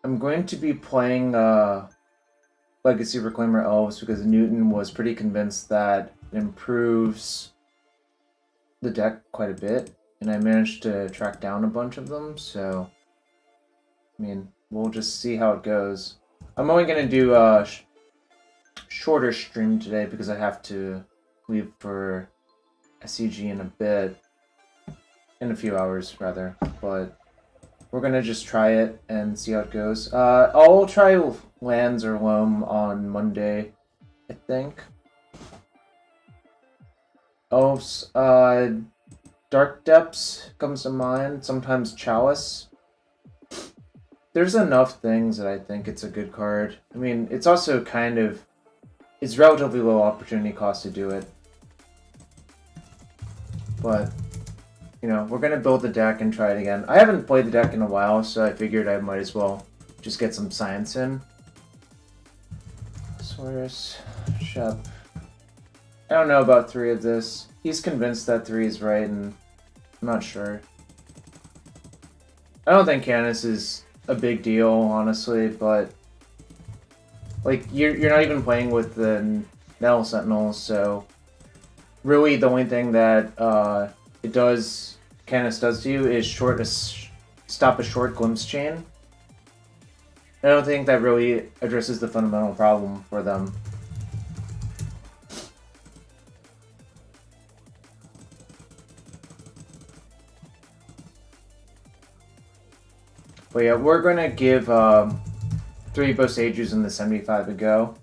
I'm going to be playing Legacy Reclaimer Elves because Newton was pretty convinced that it improves the deck quite a bit, and I managed to track down a bunch of them, so I mean, we'll just see how it goes. I'm only going to do a shorter stream today because I have to leave for SCG in a bit, in a few hours rather, but we're going to just try it and see how it goes. I'll try lands or loam on Monday, I think. Elves, Dark Depths comes to mind, sometimes Chalice. There's enough things that I think it's a good card. I mean, it's also kind of... It's relatively low opportunity cost to do it. But, you know, we're going to build the deck and try it again. I haven't played the deck in a while, so I figured I might as well just get some science in. Saurus, Shep. I don't know about 3 of this. He's convinced that 3 is right, and I'm not sure. I don't think Canis is a big deal, honestly, but like you're not even playing with the Nettle Sentinels, so really the only thing that Canis does to you is stop a short glimpse chain. I don't think that really addresses the fundamental problem for them. But yeah, we're gonna give 3 Boseijus in the 75 a go.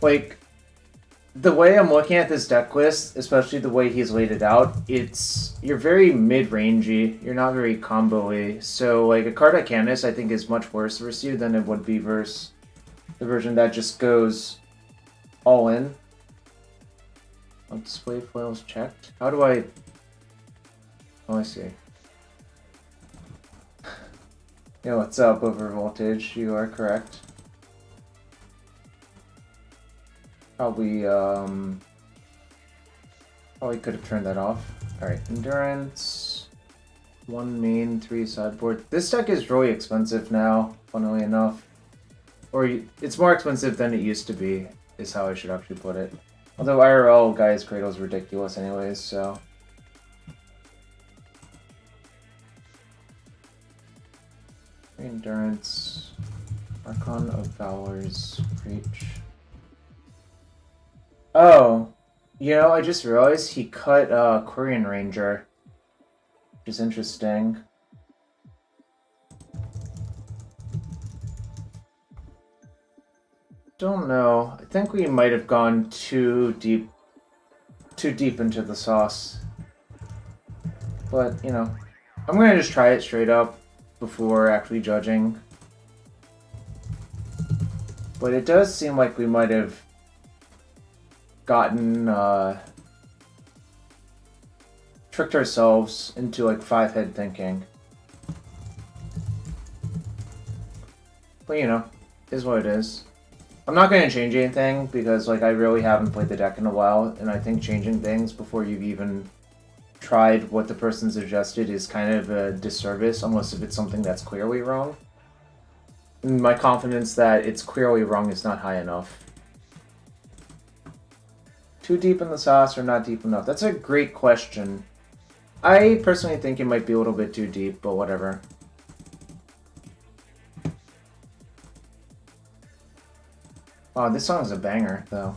Like, the way I'm looking at this deck list, especially the way he's laid it out, you're very mid-rangey, you're not very combo-y. So, like, a card like Canis, I think, is much worse versus you than it would be versus the version that just goes all in. Display foils checked. How do I... Oh, I see. Yeah, what's up, over voltage? You are correct. Probably could have turned that off. Alright, endurance. 1 main, 3 sideboard. This deck is really expensive now, funnily enough. Or it's more expensive than it used to be, is how I should actually put it. Although IRL Gaia's Cradle is ridiculous anyways, so... Endurance. Archon of Valor's Preach. Oh, you know, I just realized he cut Quirion Ranger, which is interesting. Don't know. I think we might have gone too deep into the sauce. But, you know, I'm gonna just try it straight up before actually judging. But it does seem like we might have gotten tricked ourselves into like 5-head thinking. But you know, is what it is. I'm not going to change anything because like I really haven't played the deck in a while, and I think changing things before you've even tried what the person suggested is kind of a disservice, unless if it's something that's clearly wrong. And my confidence that it's clearly wrong is not high enough. Too deep in the sauce or not deep enough? That's a great question. I personally think it might be a little bit too deep, but whatever. Wow, this song is a banger, though.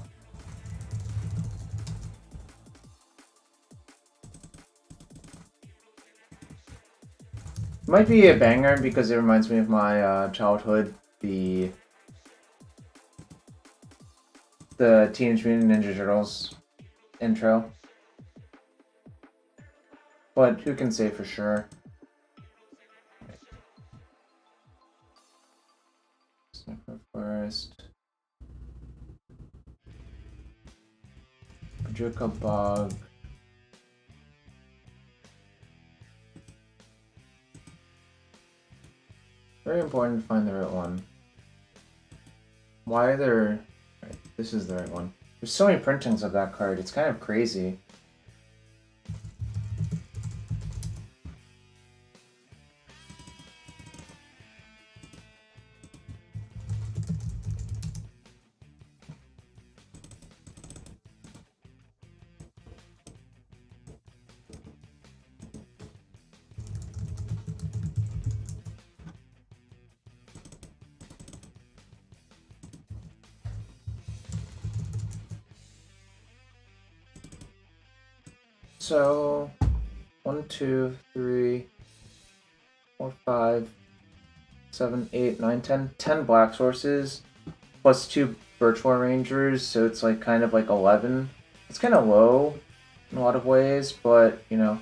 It might be a banger because it reminds me of my childhood, the Teenage Mutant Ninja Turtles intro. But who can say for sure? Sniper Forest. Pajuka Bog. Very important to find the right one. Why are there... Right, this is the right one. There's so many printings of that card, it's kind of crazy. So 1, 2, 3, 4, 5, 7, 8, 9, 10. 10 black sources plus 2 virtual rangers, so it's like kind of like 11. It's kind of low in a lot of ways, but you know.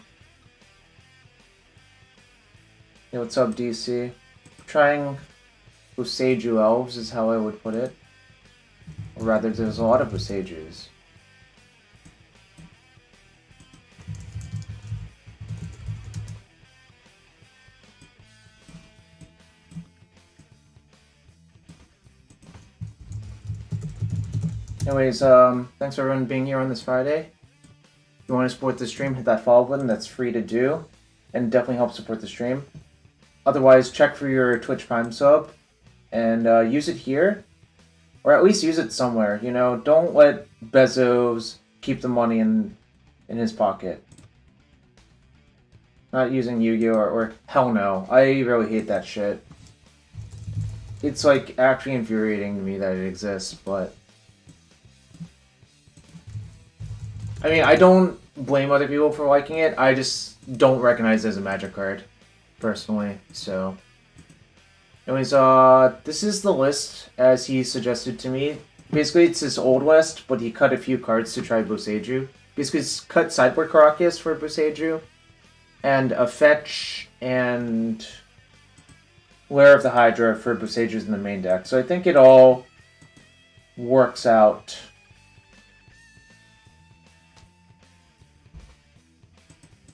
Hey, what's up, DC? Trying Boseiju Elves is how I would put it. Or rather, there's a lot of Boseijus. Anyways, thanks for everyone being here on this Friday. If you want to support the stream, hit that follow button. That's free to do, and definitely help support the stream. Otherwise, check for your Twitch Prime sub, and use it here, or at least use it somewhere. You know, don't let Bezos keep the money in his pocket. Not using Yu-Gi-Oh or hell no. I really hate that shit. It's like actually infuriating to me that it exists, but I mean, I don't blame other people for liking it. I just don't recognize it as a Magic card, personally. So, anyways, this is the list as he suggested to me. Basically, it's his old list, but he cut a few cards to try Boseiju. Basically, he's cut Sideboard Caracas for Boseiju, and a Fetch and Lair of the Hydra for Boseijus in the main deck. So I think it all works out.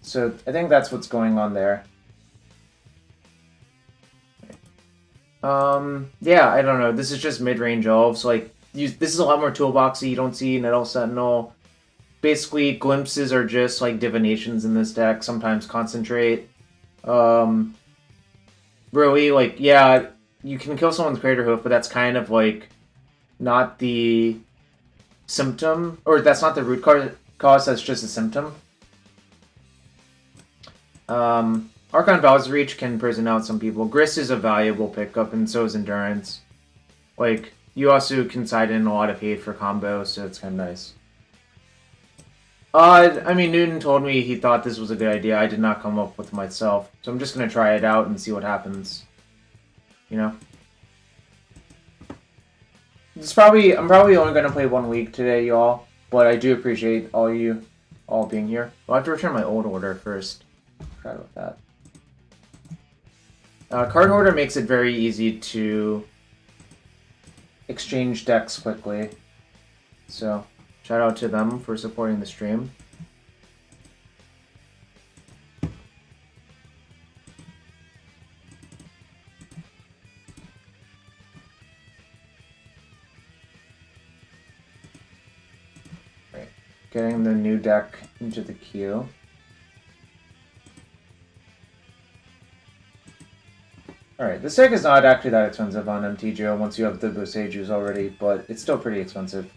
So I think that's what's going on there. Yeah, I don't know. This is just mid-range elves. Like, this is a lot more toolboxy. You don't see Nettle Sentinel. Basically, glimpses are just like divinations in this deck. Sometimes concentrate. Really, like, yeah, you can kill someone's Craterhoof, but that's kind of like not the symptom, or that's not the root cause. That's just a symptom. Archon Val's Reach can prison out some people. Grist is a valuable pickup, and so is Endurance. Like, you also can side in a lot of hate for combo, so it's kind of nice. I mean, Newton told me he thought this was a good idea. I did not come up with it myself, so I'm just gonna try it out and see what happens. You know? I'm probably only gonna play 1 week today, y'all, but I do appreciate you all being here. I'll have to return my old order first. Forgot about that. Card Hoarder makes it very easy to exchange decks quickly. So, shout out to them for supporting the stream. Right. Getting the new deck into the queue. Alright, this deck is not actually that expensive on MTGO once you have the Boseijus already, but it's still pretty expensive.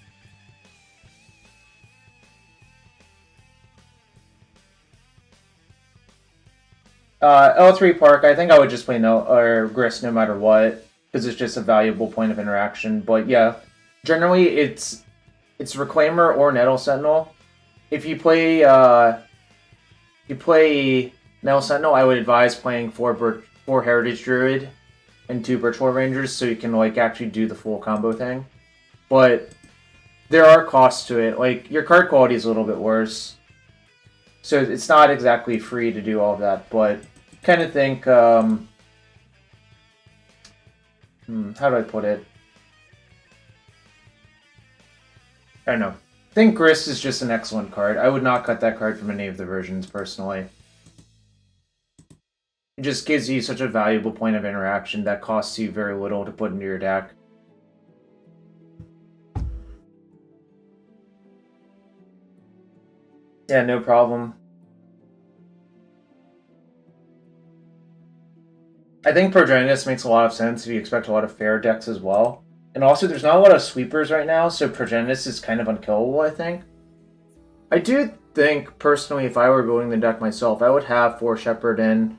L3 Park, I think I would just play Grist no matter what, because it's just a valuable point of interaction. But yeah, generally it's Reclaimer or Nettle Sentinel. If you play Nettle Sentinel, I would advise playing 4 Heritage Druid and 2 Virtual Rangers, so you can like actually do the full combo thing. But there are costs to it. Like, your card quality is a little bit worse, so it's not exactly free to do all of that. But kind of think, how do I put it? I don't know. I think Grist is just an excellent card. I would not cut that card from any of the versions, personally. It just gives you such a valuable point of interaction that costs you very little to put into your deck. Yeah, no problem. I think Progenitus makes a lot of sense if you expect a lot of fair decks as well. And also, there's not a lot of sweepers right now, so Progenitus is kind of unkillable, I think. I do think, personally, if I were building the deck myself, I would have 4 Shepherd in.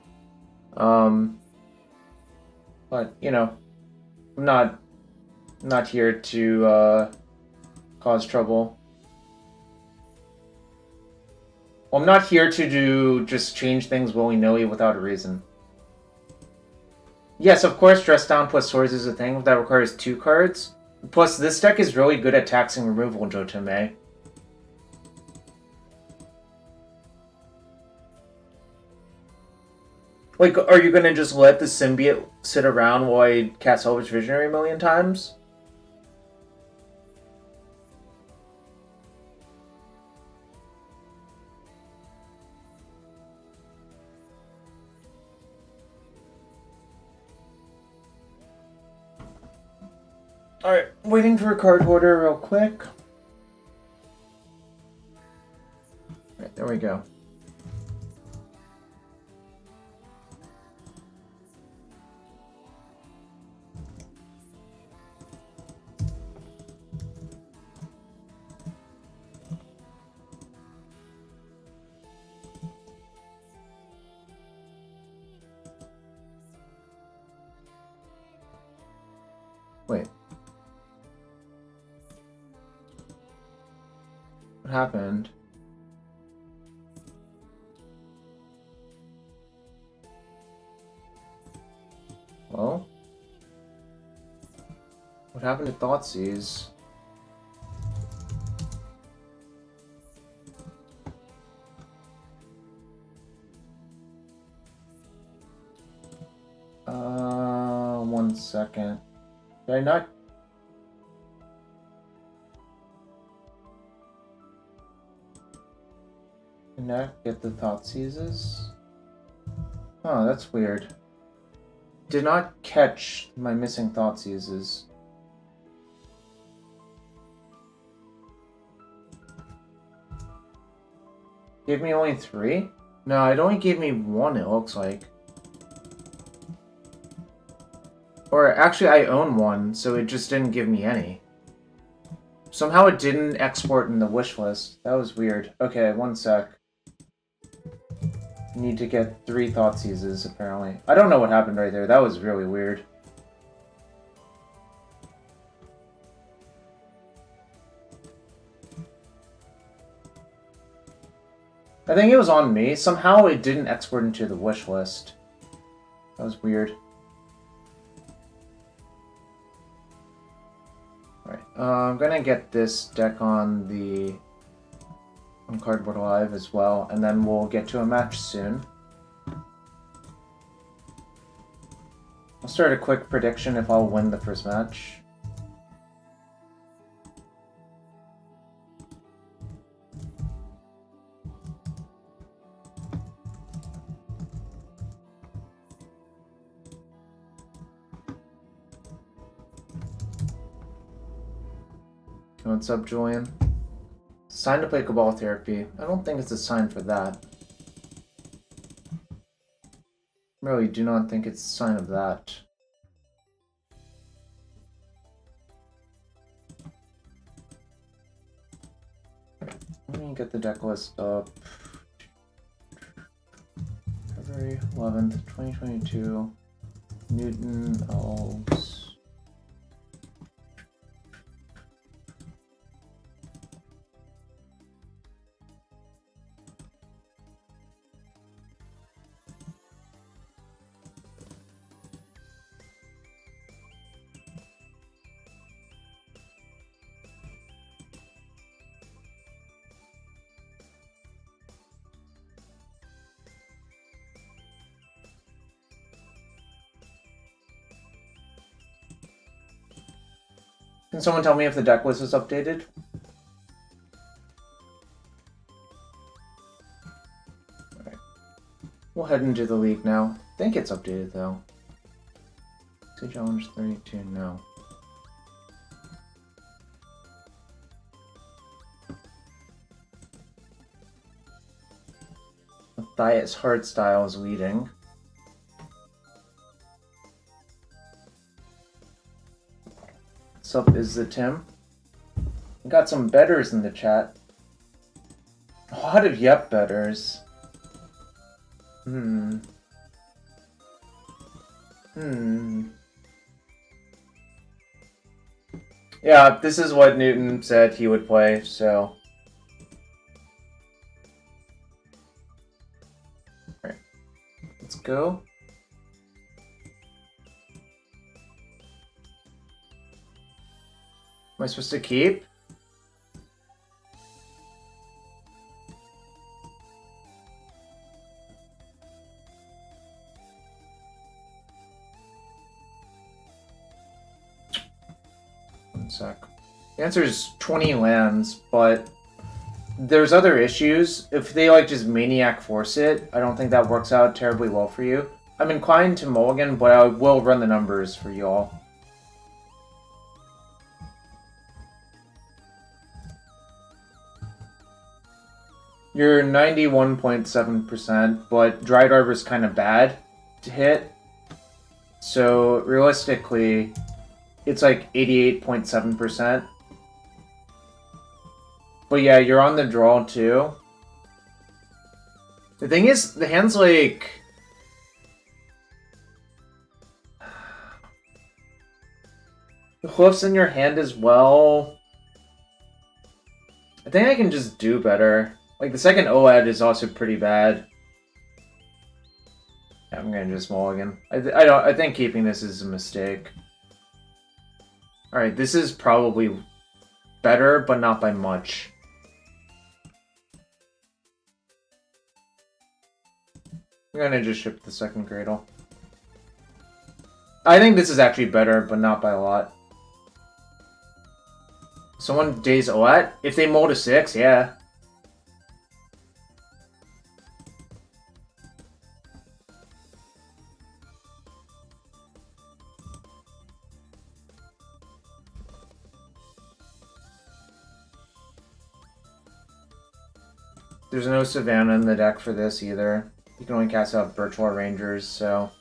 But, you know, I'm not here to cause trouble. Well, I'm not here to just change things willy-nilly without a reason. Yes, of course, Dress Down plus Swords is a thing that requires 2 cards. Plus, this deck is really good at taxing removal, Jotome. Like, are you gonna just let the symbiote sit around while I cast Elvish Visionary a million times? Alright, waiting for a card order real quick. Alright, there we go. Wait. What happened? Well? What happened to Thoughtseize? One second. Did I not? Did I not get the Thoughtseizes? Oh, that's weird. Did not catch my missing Thoughtseizes. Gave me only 3? No, it only gave me 1, it looks like. Or actually, I own 1, so it just didn't give me any. Somehow it didn't export in the wish list. That was weird. Okay, one sec. Need to get 3 Thoughtseizes, apparently. I don't know what happened right there. That was really weird. I think it was on me. Somehow it didn't export into the wish list. That was weird. Alright, I'm gonna get this deck on Cardboard Live as well, and then we'll get to a match soon. I'll start a quick prediction if I'll win the first match. What's up, Julian? Sign to play Cabal Therapy. I don't think it's a sign for that. Really do not think it's a sign of that. Let me get the deck list up. February 11th, 2022. Newton Elves. Can someone tell me if the deck list is updated? Alright. We'll head into the league now. I think it's updated though. See challenge 32, no. Matthias Hardstyle is leading. Sup is the Tim. We got some betters in the chat. A lot of yep betters. Yeah, this is what Newton said he would play, so. Let's go. Am I supposed to keep? One sec. The answer is 20 lands, but there's other issues. If they like just maniac force it, I don't think that works out terribly well for you. I'm inclined to mulligan, but I will run the numbers for y'all. You're 91.7%, but Dried Arbor is kind of bad to hit. So realistically, it's like 88.7%. But yeah, you're on the draw too. The thing is, the hand's like... The hoof's in your hand as well. I think I can just do better. Like, the second OAD is also pretty bad. Yeah, I'm gonna just mulligan. I think keeping this is a mistake. Alright, this is probably better, but not by much. I'm gonna just ship the second Cradle. I think this is actually better, but not by a lot. Someone days OAT? If they mull to 6, yeah. There's no Savannah in the deck for this either. You can only cast out Virtual Rangers, so...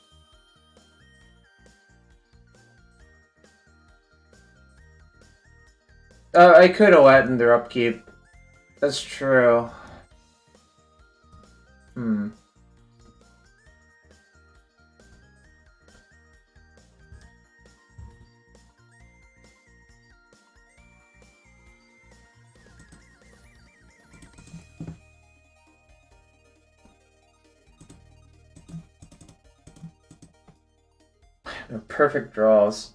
I could OAT in their upkeep. That's true. They're perfect draws.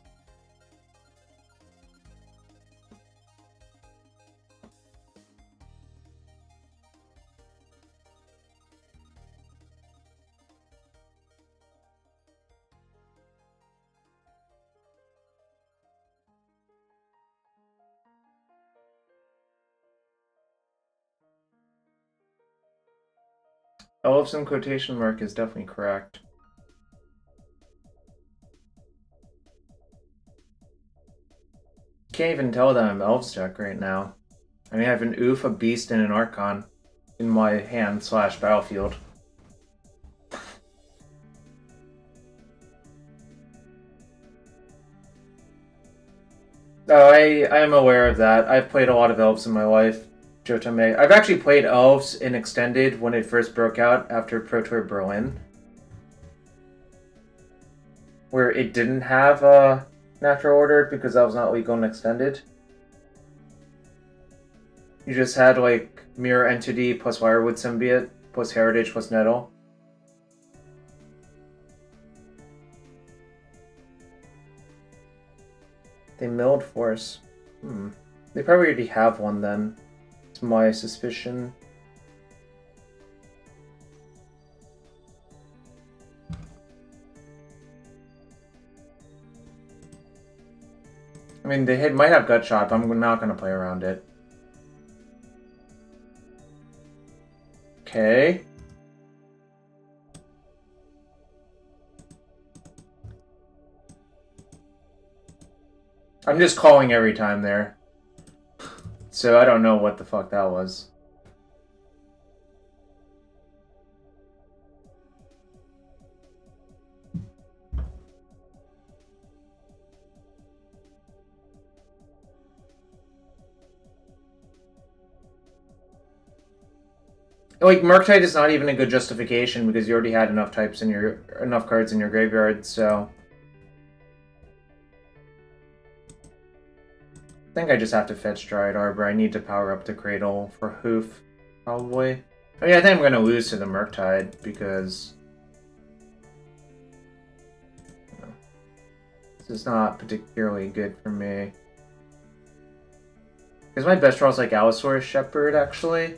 Elves in quotation mark is definitely correct. Can't even tell that I'm Elves deck right now. I mean, I have an Oof, a Beast, and an Archon in my hand / battlefield. Oh, I am aware of that. I've played a lot of Elves in my life. Jotame. I've actually played Elves in Extended when it first broke out after Pro Tour Berlin. Where it didn't have a natural order because that was not legal in Extended. You just had like Mirror Entity plus Wirewood Symbiote plus Heritage plus Nettle. They milled Force. They probably already have one then. It's my suspicion. I mean, they might have Gut Shot, but I'm not going to play around it. Okay. I'm just calling every time there. So I don't know what the fuck that was. Like, Murktide is not even a good justification because you already had enough cards in your graveyard, so... I think I just have to fetch Dried Arbor. I need to power up the Cradle for Hoof, probably. I mean, I think I'm going to lose to the Murktide because is not particularly good for me. Because my best draw is like Allosaurus Shepherd, actually.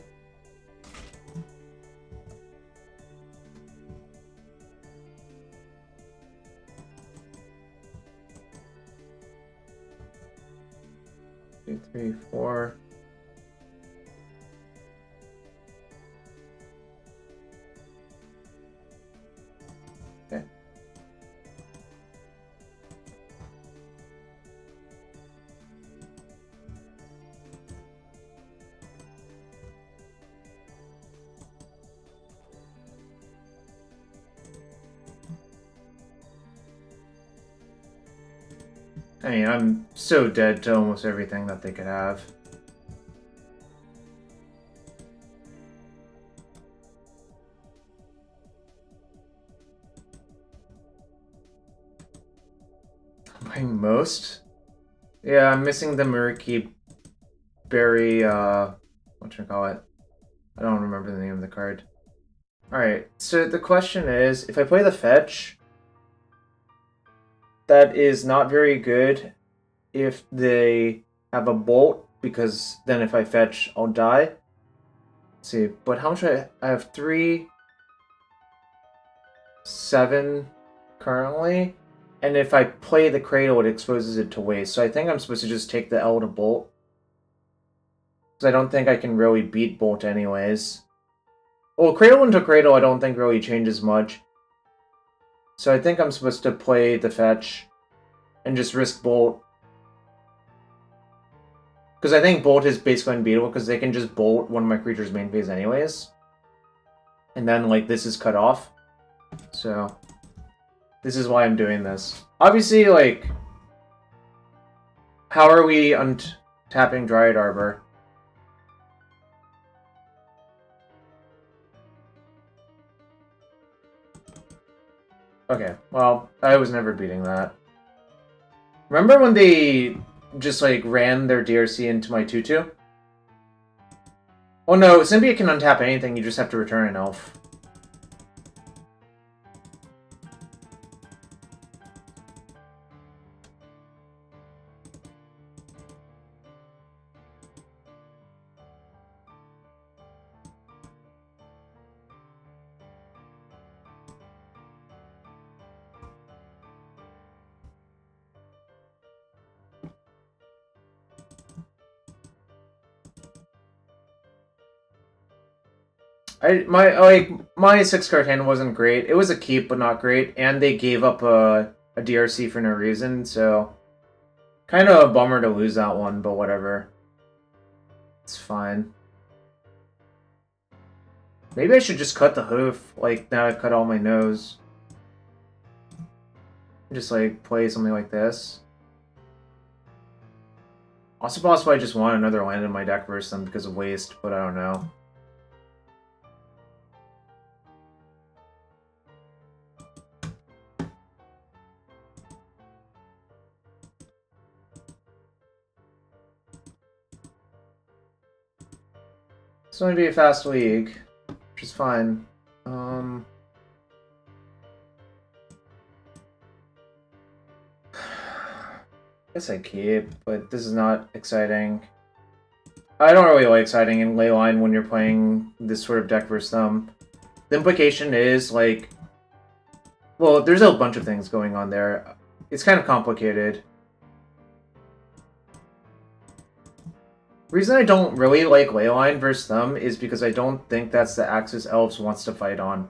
Two, three, four. Okay. I mean, I'm so dead to almost everything that they could have. Playing most? Yeah, I'm missing the Murky Berry, whatchamacallit? I don't remember the name of the card. Alright, so the question is, if I play the fetch, that is not very good if they have a bolt, because then if I fetch, I'll die. Let's see, but how much I have 3, 7 currently, and if I play the Cradle, it exposes it to waste. So I think I'm supposed to just take the L to bolt, because I don't think I can really beat bolt anyways. Well, Cradle into Cradle I don't think really changes much. So I think I'm supposed to play the fetch and just risk bolt. Because I think bolt is basically unbeatable, because they can just bolt one of my creature's main phase anyways. And then, like, this is cut off. So, this is why I'm doing this. Obviously, like, how are we untapping Dryad Arbor? Okay, well, I was never beating that. Remember when they just, like, ran their DRC into my 2/2? Oh no, Symbiote can untap anything, you just have to return an elf. My 6-card hand wasn't great. It was a keep, but not great, and they gave up a DRC for no reason, so kind of a bummer to lose that one, but whatever. It's fine. Maybe I should just cut the hoof, like, now I've cut all my nose. Just, like, play something like this. Also possible I just want another land in my deck versus them because of waste, but I don't know. It's going to be a fast league, which is fine. I guess I keep, but this is not exciting. I don't really like siding in Leyline when you're playing this sort of deck versus them. The implication is, like... Well, there's a bunch of things going on there. It's kind of complicated. The reason I don't really like Leyline versus them is because I don't think that's the axis Elves wants to fight on.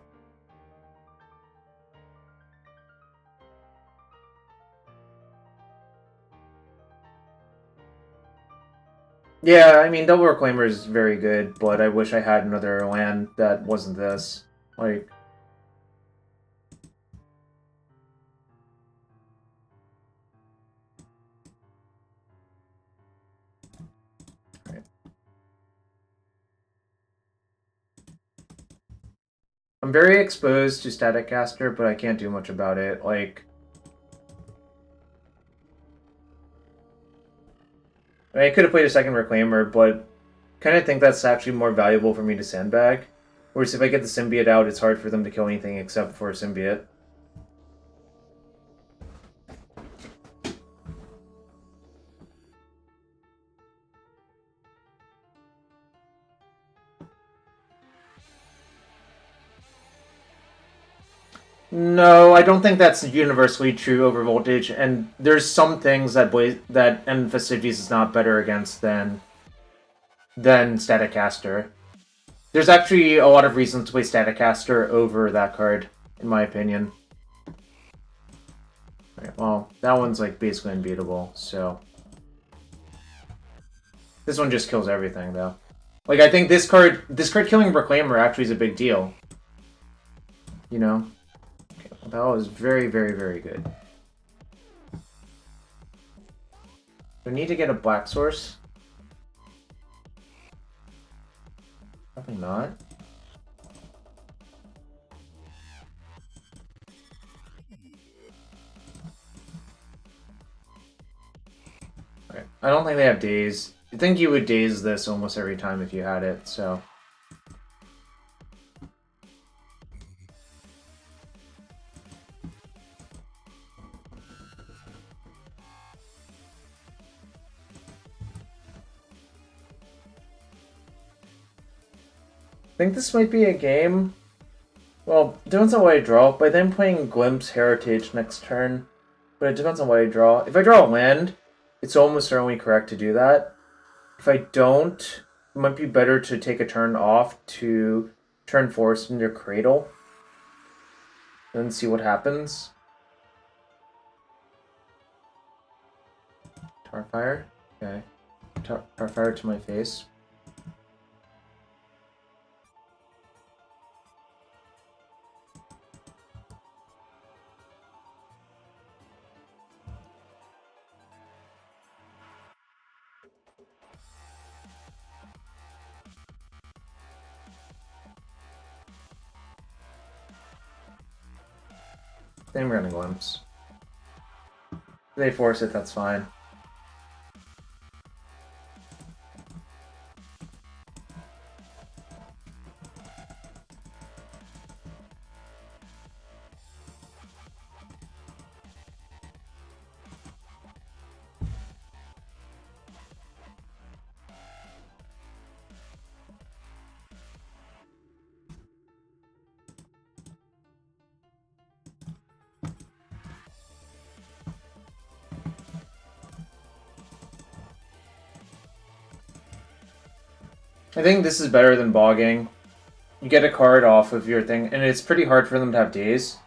Yeah, I mean, Double Reclaimer is very good, but I wish I had another land that wasn't this. Like... I'm very exposed to Static Caster, but I can't do much about it. Like... I mean, I could have played a second Reclaimer, but kind of think that's actually more valuable for me to sandbag. Whereas if I get the Symbiote out, it's hard for them to kill anything except for a Symbiote. No, I don't think that's universally true over voltage, and there's some things that End Festivities is not better against than Static Caster. There's actually a lot of reasons to play Static Caster over that card, in my opinion. Okay, well, that one's like basically unbeatable, so this one just kills everything, though. Like, I think this card killing Reclaimer actually is a big deal. You know? Okay, well, that was very, very, very good. Do I need to get a black source? Probably not. Okay. I don't think they have daze. I think you would daze this almost every time if you had it, so... I think this might be a game. Well, it depends on what I draw. By then playing Glimpse Heritage next turn. But it depends on what I draw. If I draw a land, it's almost certainly correct to do that. If I don't, it might be better to take a turn off to turn Forest into Cradle. And then see what happens. Tarfire? Okay. Tarfire to my face. Then we're gonna Glimpse. If they force it, that's fine. I think this is better than bogging. You get a card off of your thing, and it's pretty hard for them to have days.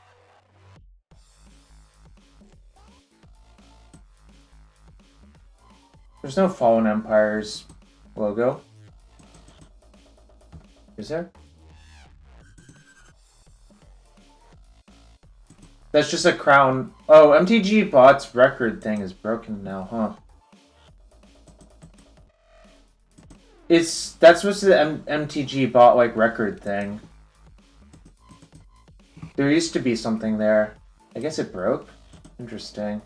There's no Fallen Empires logo. Is there? That's just a crown. Oh, MTG Bot's record thing is broken now, huh? That's what's the MTG Bot like record thing. There used to be something there. I guess it broke. Interesting.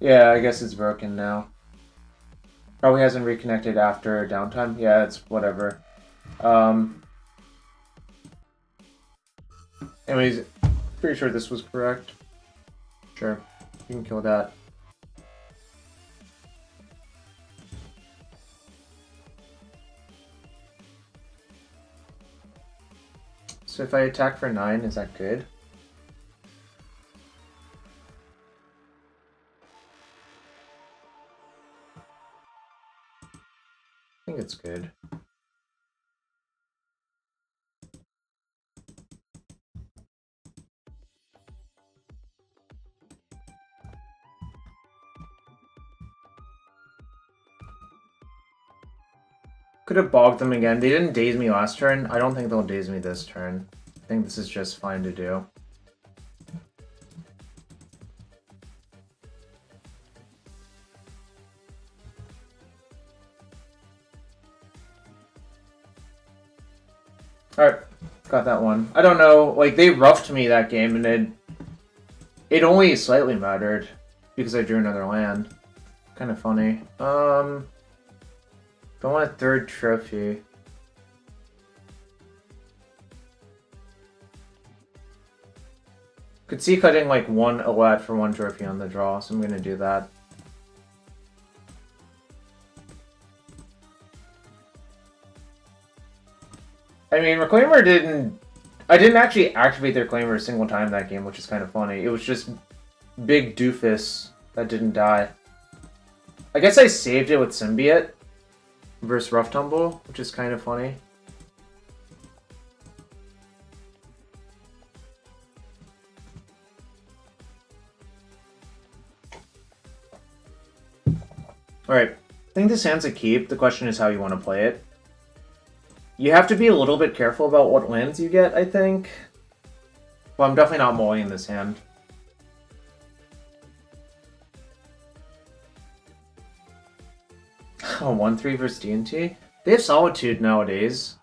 Yeah, I guess it's broken now. Probably hasn't reconnected after downtime. Yeah, it's whatever. Anyways, pretty sure this was correct. Sure, you can kill that. So if I attack for 9, is that good? I think it's good. Could have bogged them again. They didn't daze me last turn. I don't think they'll daze me this turn. I think this is just fine to do. Alright, got that one. I don't know, like, they roughed me that game, and it only slightly mattered because I drew another land. Kind of funny. Don't want a third trophy. Could see cutting like one Alette for one trophy on the draw, so I'm gonna do that. I mean, Reclaimer didn't... I didn't actually activate the Reclaimer a single time that game, which is kind of funny. It was just big doofus that didn't die. I guess I saved it with Symbiote versus Rough Tumble, which is kind of funny. Alright, I think this hand's a keep. The question is how you want to play it. You have to be a little bit careful about what lands you get, I think. Well, I'm definitely not mulling this hand. Oh, 1-3 versus D&T? They have Solitude nowadays.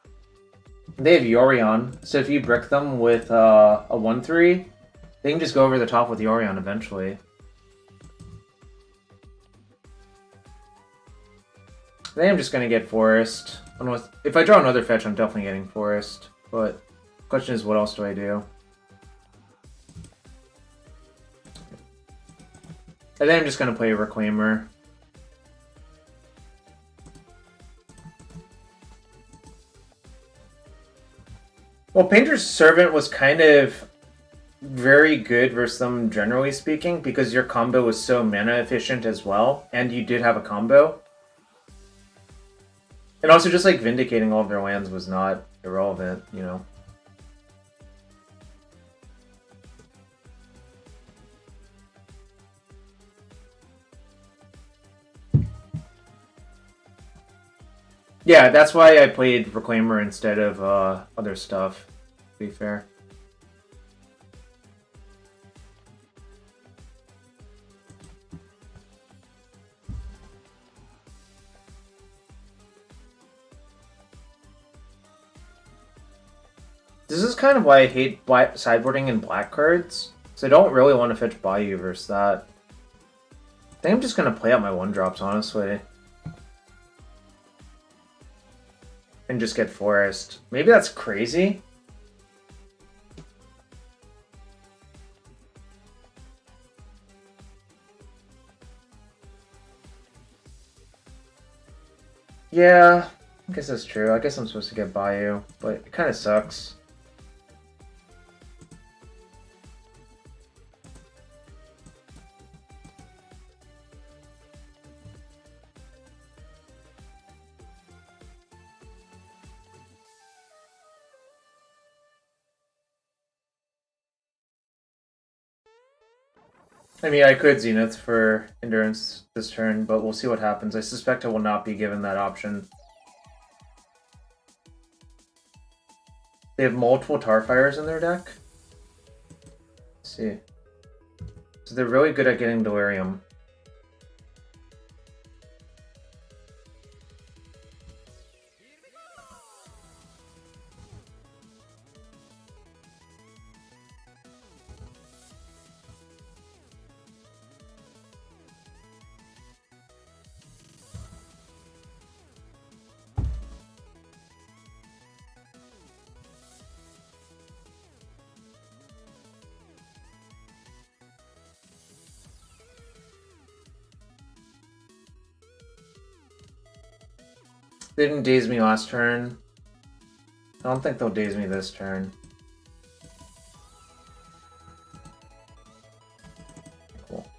They have Yorion, so if you brick them with a 1-3, they can just go over the top with Yorion eventually. I think I'm just going to get Forest. If I draw another fetch, I'm definitely getting Forest. But the question is, what else do I do? I think I'm just going to play a Reclaimer. Well, Painter's Servant was kind of very good versus them, generally speaking, because your combo was so mana efficient as well, and you did have a combo. And also just like vindicating all of their lands was not irrelevant, you know. Yeah, that's why I played Reclaimer instead of other stuff, to be fair. This is kind of why I hate sideboarding in black cards, so I don't really want to fetch Bayou versus that. I think I'm just going to play out my 1-drops, honestly. And just get Forest. Maybe that's crazy. Yeah, I guess that's true. I guess I'm supposed to get Bayou, but it kind of sucks. I mean, I could Zenith for Endurance this turn, but we'll see what happens. I suspect I will not be given that option. They have multiple Tarfires in their deck. Let's see. So they're really good at getting Delirium. They didn't daze me last turn. I don't think they'll daze me this turn. Cool.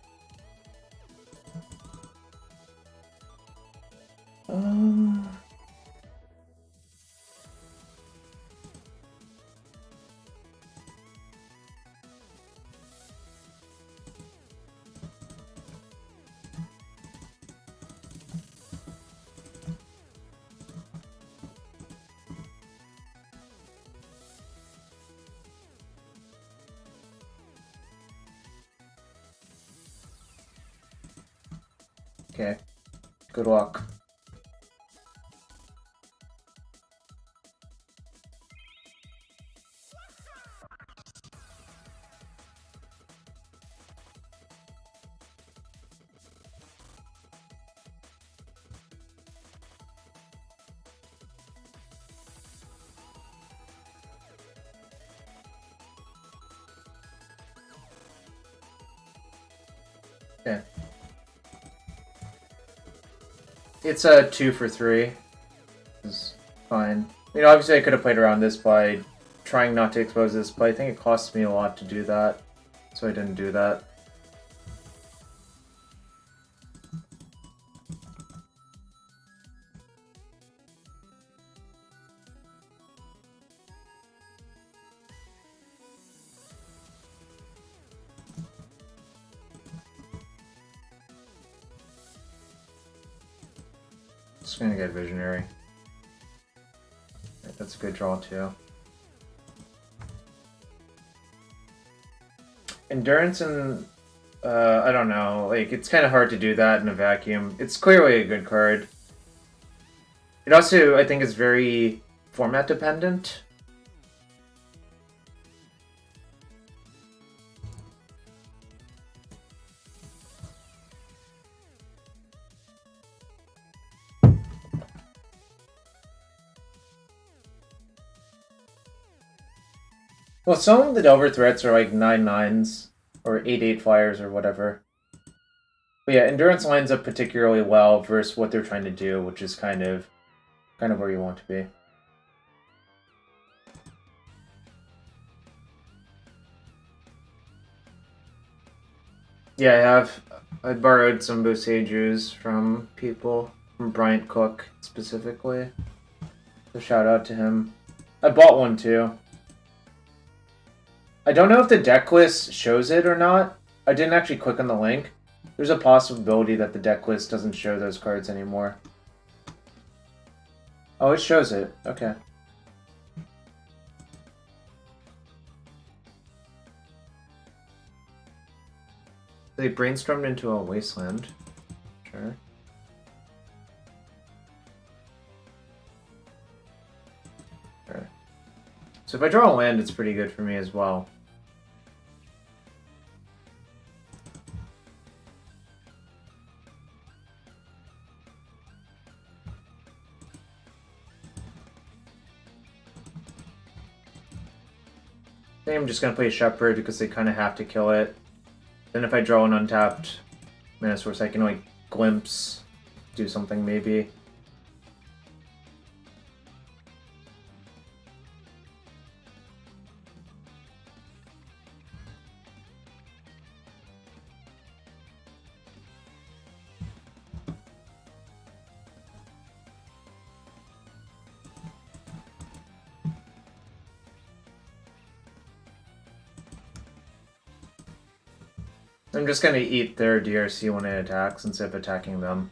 Okay. Good luck. Okay. It's a 2 for 3. This is fine. You know, obviously I could have played around this by trying not to expose this, but I think it costs me a lot to do that, so I didn't do that. Just gonna get Visionary. Right, that's a good draw too. Endurance and I don't know, like it's kind of hard to do that in a vacuum. It's clearly a good card. It also, I think, is very format dependent. Well, some of the Delver threats are like 9/9s or 8/8 flyers or whatever. But yeah, Endurance lines up particularly well versus what they're trying to do, which is kind of where you want to be. Yeah, I borrowed some Boseijus from people, from Bryant Cook specifically. So shout out to him. I bought one too. I don't know if the deck list shows it or not. I didn't actually click on the link. There's a possibility that the deck list doesn't show those cards anymore. Oh, it shows it. Okay. They brainstormed into a wasteland. Sure. Sure. So if I draw a land, it's pretty good for me as well. I think I'm just going to play Shepherd because they kind of have to kill it. Then if I draw an untapped mana source, I can like glimpse, do something maybe. I'm just going to eat their DRC when it attacks instead of attacking them.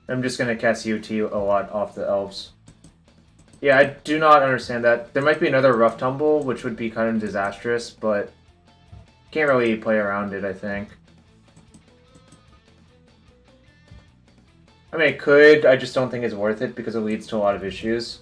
I'm just going to cast UT a lot off the elves. Yeah, I do not understand that. There might be another Rough Tumble, which would be kind of disastrous, but can't really play around it, I think. I mean, it could, I just don't think it's worth it because it leads to a lot of issues.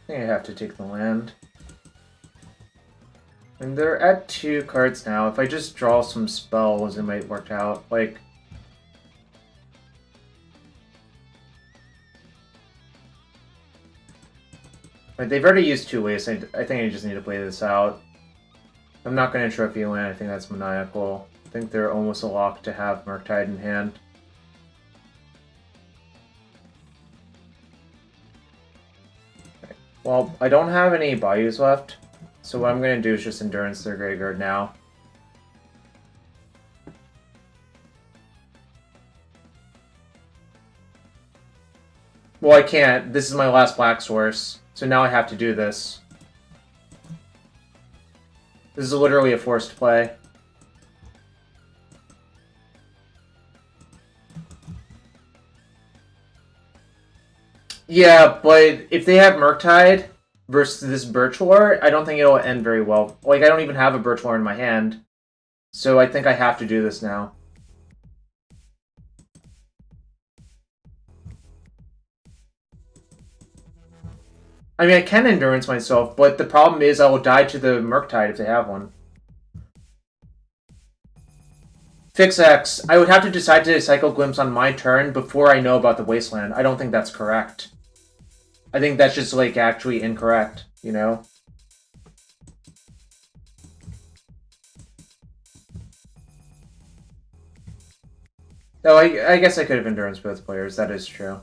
I think I have to take the land. And they're at 2 cards now. If I just draw some spells, it might work out. Like, they've already used 2 wastes. I think I just need to play this out. I'm not going to trophy land. I think that's maniacal. I think they're almost a lock to have Murktide in hand. Well, I don't have any Bayous left, so what I'm going to do is just Endurance their graveyard now. Well, I can't. This is my last black source, so now I have to do this. This is literally a forced play. Yeah, but if they have Murktide versus this Birchlore, I don't think it'll end very well. Like, I don't even have a Birchlore in my hand. So I think I have to do this now. I mean, I can endurance myself, but the problem is I will die to the Murktide if they have one. Fix X. I would have to decide to cycle Glimpse on my turn before I know about the Wasteland. I don't think that's correct. I think that's just, like, actually incorrect, you know? Oh, I guess I could have endurance both players. That is true.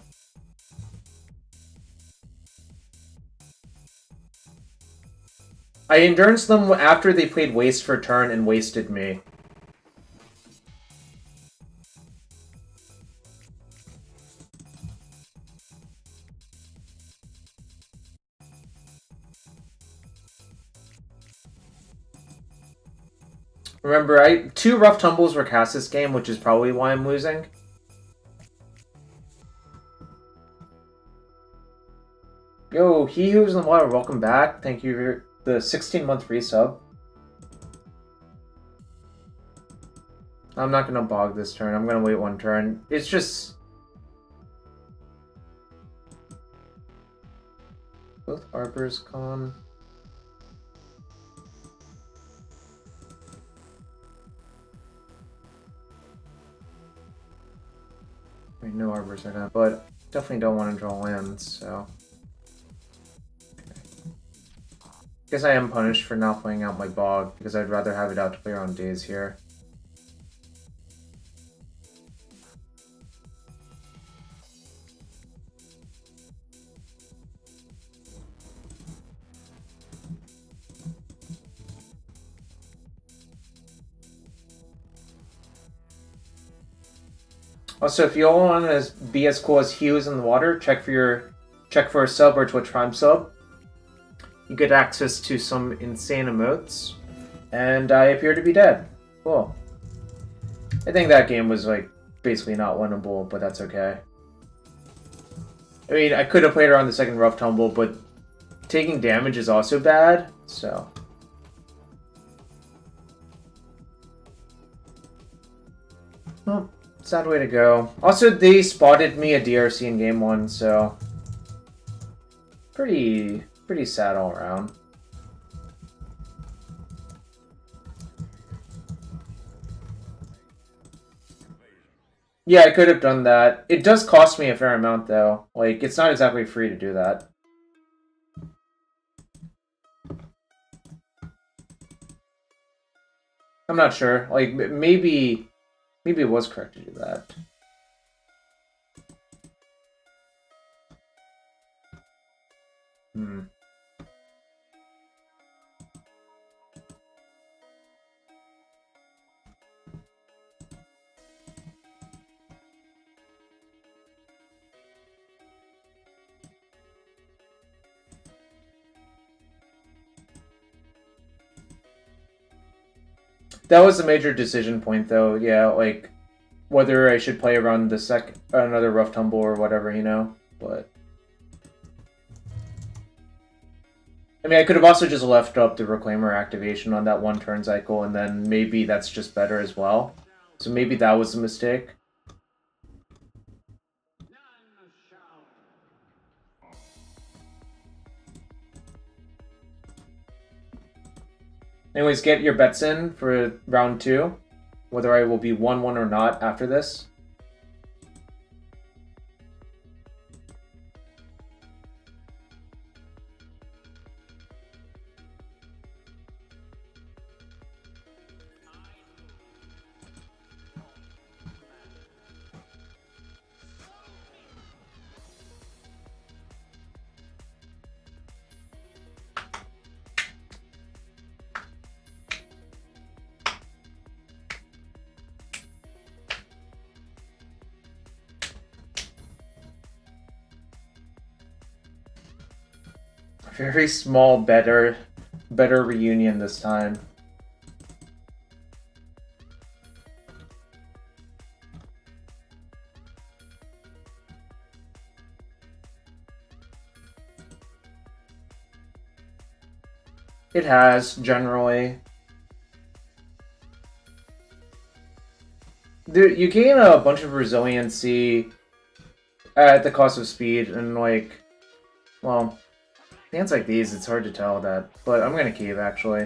I endurance them after they played Waste for turn and wasted me. Remember, 2 rough tumbles were cast this game, which is probably why I'm losing. Yo, He Who's in the Water, welcome back. Thank you for the 16-month resub. I'm not gonna bog this turn. I'm gonna wait one turn. It's just... Both Arbors gone. I mean, no Arbors are gonna, but definitely don't want to draw lands, so... Guess I am punished for not playing out my bog, because I'd rather have it out to play around days here. Also, if you all want to be as cool as Hughes in the water, check for a sub or Twitch Prime sub. You get access to some insane emotes, and I appear to be dead. Cool. I think that game was like basically not winnable, but that's okay. I mean, I could have played around the second rough tumble, but taking damage is also bad, so. Well, sad way to go. Also, they spotted me a DRC in game 1, so pretty sad all around. Yeah, I could have done that. It does cost me a fair amount, though. Like, it's not exactly free to do that. I'm not sure. Like, maybe it was correct to do that. That was a major decision point, though. Yeah, like whether I should play around the another rough tumble or whatever, you know. But I mean, I could have also just left up the Reclaimer activation on that one turn cycle, and then maybe that's just better as well. So maybe that was a mistake. Anyways, get your bets in for round 2, whether I will be 1-1 or not after this. Very small, better reunion this time. It has, generally. You gain a bunch of resiliency at the cost of speed, and like, well, Hands like these, it's hard to tell that, but I'm gonna keep actually.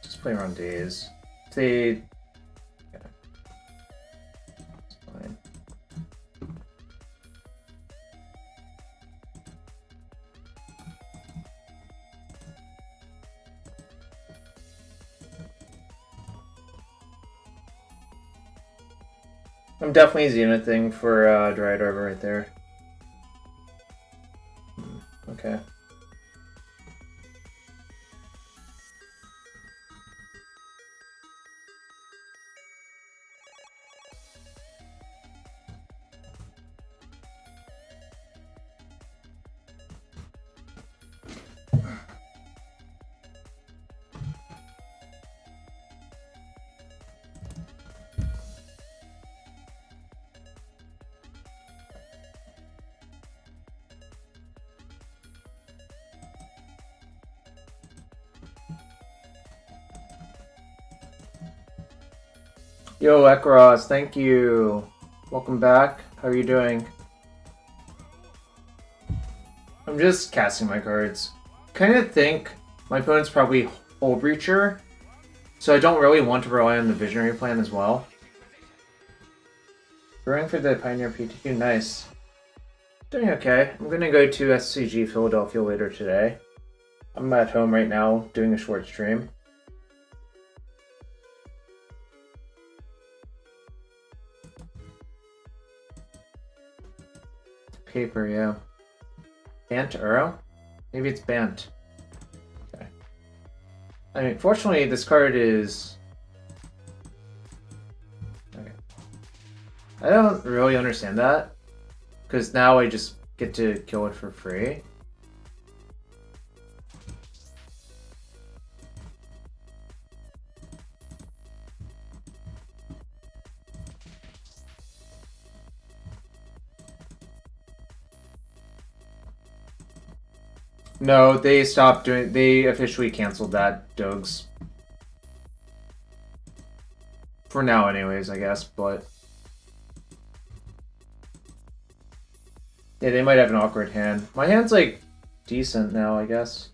Just play around days. They. Okay. It's fine. I'm definitely zenithing for Dry Driver right there. Okay. Yo, Ekros, thank you. Welcome back. How are you doing? I'm just casting my cards. Kind of think my opponent's probably Hole Breacher, so I don't really want to rely on the Visionary plan as well. Brewing for the Pioneer PTQ, nice. Doing okay. I'm gonna go to SCG Philadelphia later today. I'm at home right now doing a short stream. Paper, yeah. Bant Uro? Maybe it's Bant. Okay. I mean, fortunately, this card is... Okay. I don't really understand that, because now I just get to kill it for free. No, they stopped doing... They officially canceled that, Dogs. For now anyways, I guess, but... Yeah, they might have an awkward hand. My hand's, like, decent now, I guess.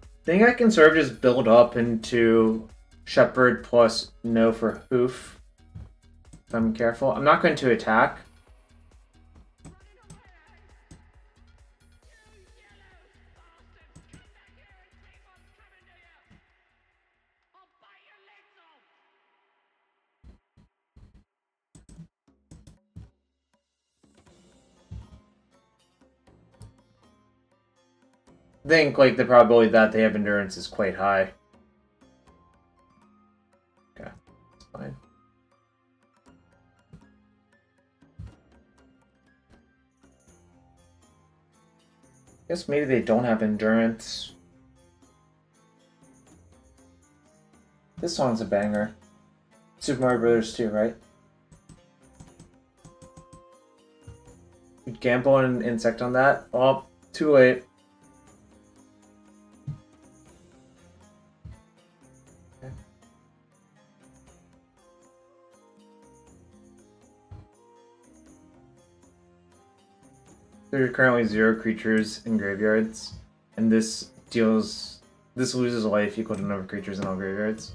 I think I can sort of just build up into Shepherd plus no for Hoof. If I'm careful. I'm not going to attack. I think like the probability that they have endurance is quite high. Okay, that's fine. I guess maybe they don't have endurance. This song's a banger. Super Mario Brothers 2, right? You'd gamble an insect on that? Oh, too late. Okay. There are currently 0 creatures in graveyards, and this loses a life equal to the number of creatures in all graveyards.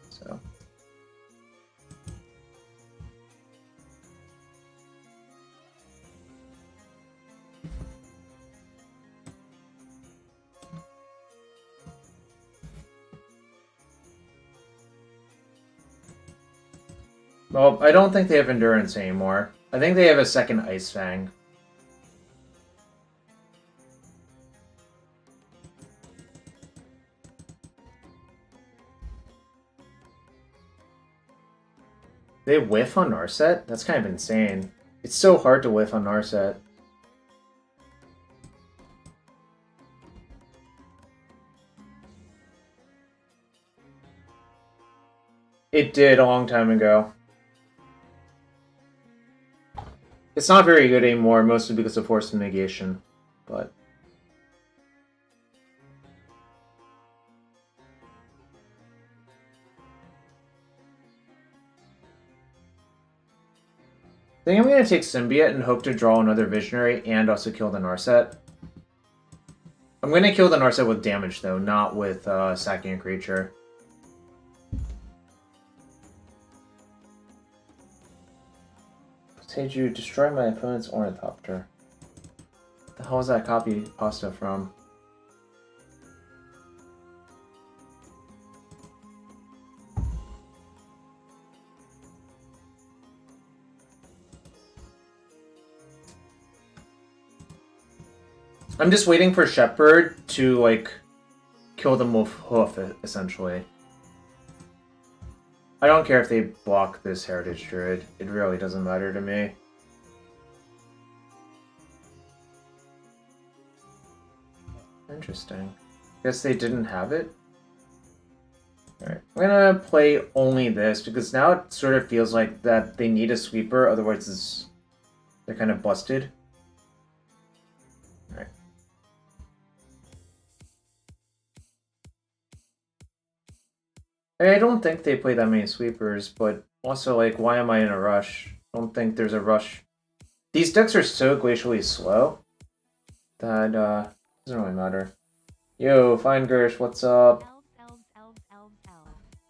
So. Well, I don't think they have endurance anymore. I think they have a second Ice Fang. They whiff on Narset? That's kind of insane. It's so hard to whiff on Narset. It did a long time ago. It's not very good anymore, mostly because of forced negation, but... I think I'm going to take Symbiote and hope to draw another Visionary and also kill the Narset. I'm going to kill the Narset with damage, though, not with sacking a creature. Boseiju, destroy my opponent's Ornithopter. What the hell is that copy pasta from? I'm just waiting for Shepherd to, like, kill them with Hoof, essentially. I don't care if they block this Heritage Druid. It really doesn't matter to me. Interesting. Guess they didn't have it? Alright, I'm gonna play only this, because now it sort of feels like that they need a sweeper, otherwise they're kind of busted. Alright. I don't think they play that many sweepers, but also, like, why am I in a rush? I don't think there's a rush. These decks are so glacially slow that doesn't really matter. Yo, Fine Gersh, what's up?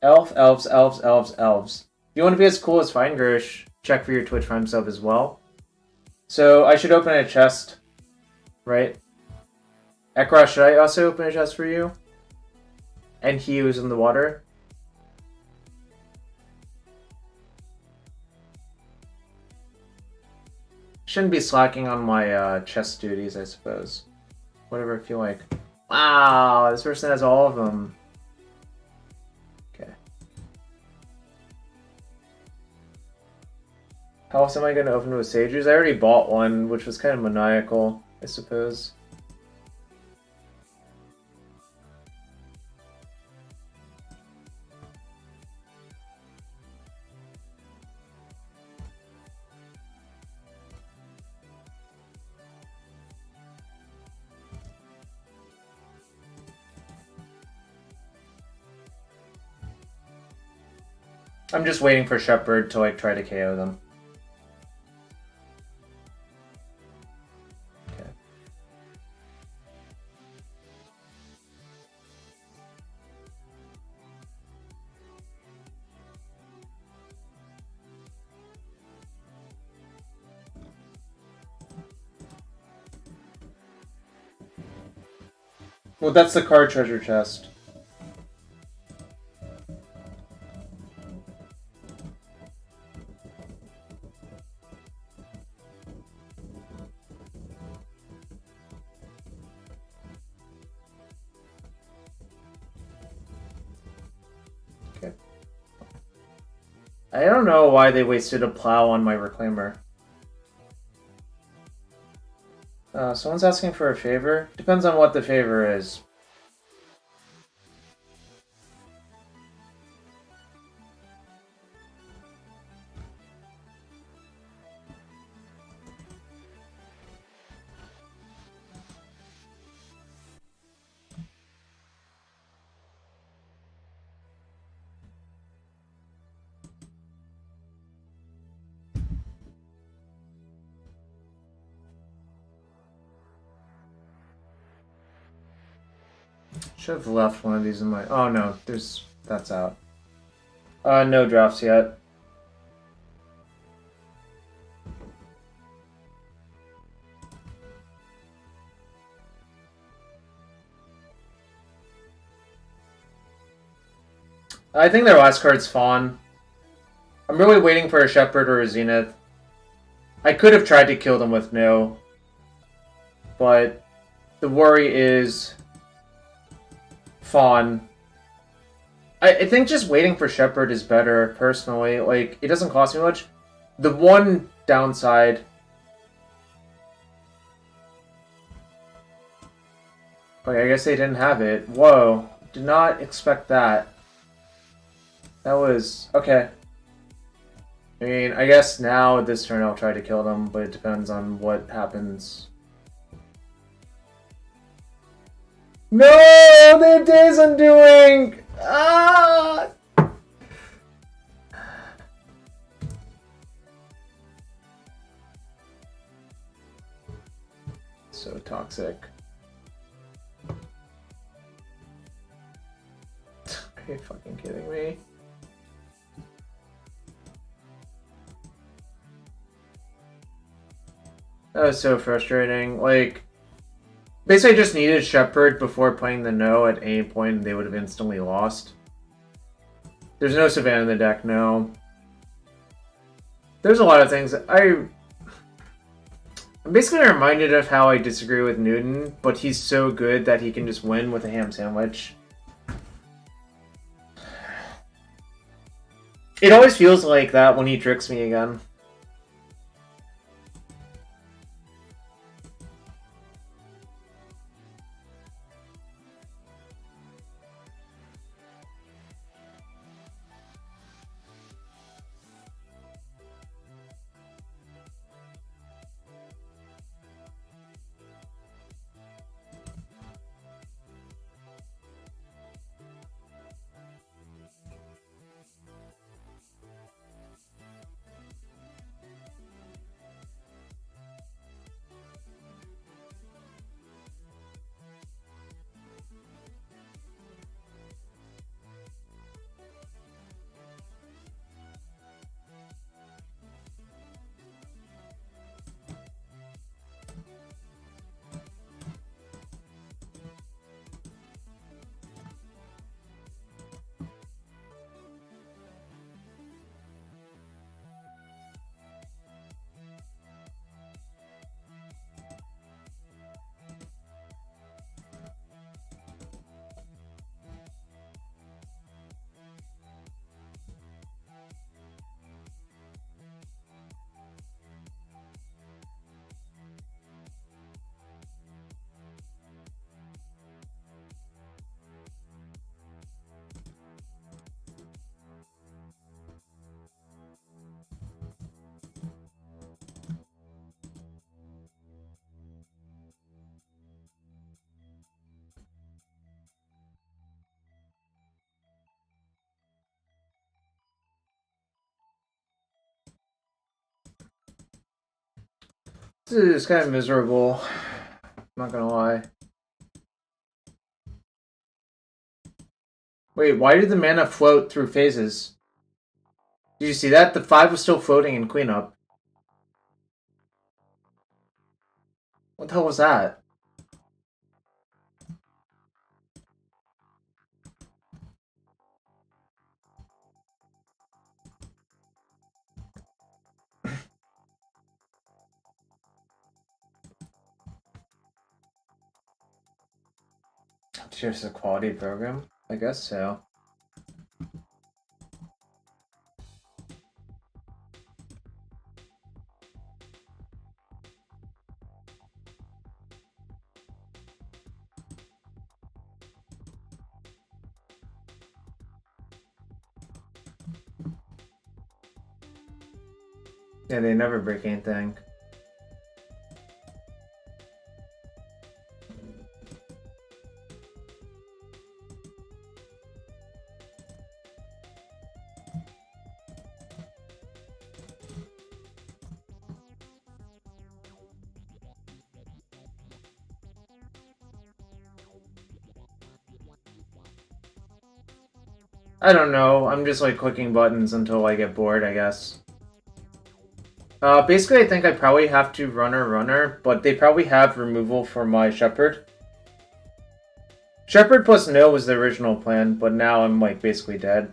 Elves. If you want to be as cool as Fine Gersh, check for your Twitch Prime sub as well. So I should open a chest, right? Ekra, should I also open a chest for you? And he who's in the water? Shouldn't be slacking on my chest duties, I suppose. Whatever I feel like. Wow, this person has all of them. Okay. How else am I going to open Boseiju? I already bought one, which was kind of maniacal, I suppose. I'm just waiting for Shepherd to, like, try to KO them. Okay. Well, that's the card treasure chest. I don't know why they wasted a plow on my Reclaimer. Someone's asking for a favor. Depends on what the favor is. Should have left one of these in my... Oh no, that's out. No drafts yet. I think their last card's Fawn. I'm really waiting for a Shepherd or a Zenith. I could have tried to kill them with No, but the worry is Fawn. I think just waiting for Shepherd is better, personally. Like, it doesn't cost me much. The one downside... Okay, I guess they didn't have it. Whoa. Did not expect that. That was... Okay. I mean, I guess now this turn I'll try to kill them, but it depends on what happens. No! They have Days Undoing! Ah! So toxic. Are you fucking kidding me? That was so frustrating. Like, basically I just needed Shepherd before playing the No at any point and they would have instantly lost. There's no Savannah in the deck, no. There's a lot of things. I'm basically reminded of how I disagree with Newton, but he's so good that he can just win with a ham sandwich. It always feels like that when he tricks me again. This is kind of miserable. I'm not gonna lie. Wait, why did the mana float through phases? Did you see that? The 5 was still floating in Queen Up. What the hell was that? Just a quality program? I guess so. Yeah, they never break anything. I don't know. I'm just like clicking buttons until I get bored, I guess. Basically, I think I probably have to runner, but they probably have removal for my Shepherd. Shepherd plus no was the original plan, but now I'm like basically dead.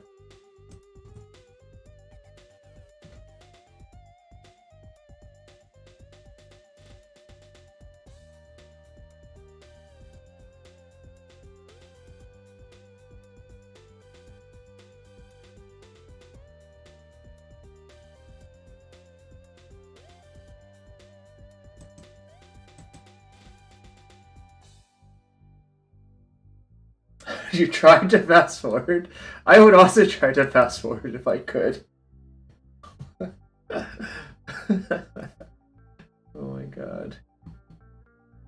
You tried to fast forward? I would also try to fast forward if I could. Oh my god.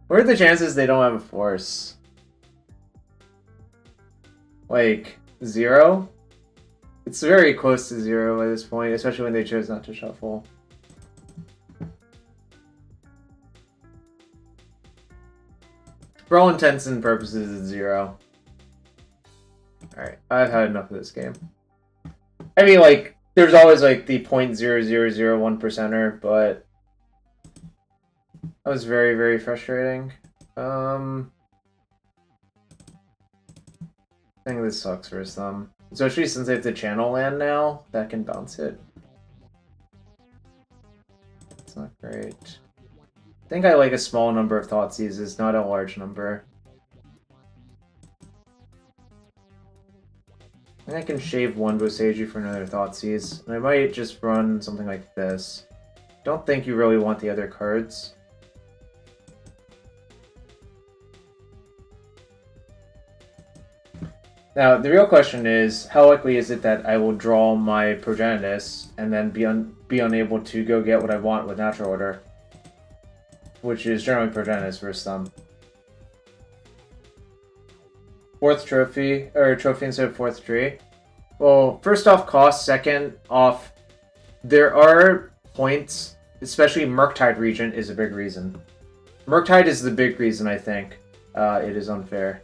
What are the chances they don't have a force? Like, 0? It's very close to 0 by this point, especially when they chose not to shuffle. For all intents and purposes, it's 0. Alright, I've had enough of this game. I mean, like, there's always, like, the 0.0001%er, but that was very, very frustrating. I think this sucks for his thumb. Especially since they have to channel land now, that can bounce it. It's not great. I think I like a small number of Thoughtseizes, not a large number. I think I can shave one Boseiju for another Thoughtseize, and I might just run something like this. Don't think you really want the other cards. Now, the real question is, how likely is it that I will draw my Progenitus and then be unable to go get what I want with Natural Order? Which is generally Progenitus versus Thumb. Fourth trophy, or trophy instead of fourth tree. Well, first off cost, second off, there are points, especially Murktide region is a big reason. Murktide is the big reason I think it is unfair.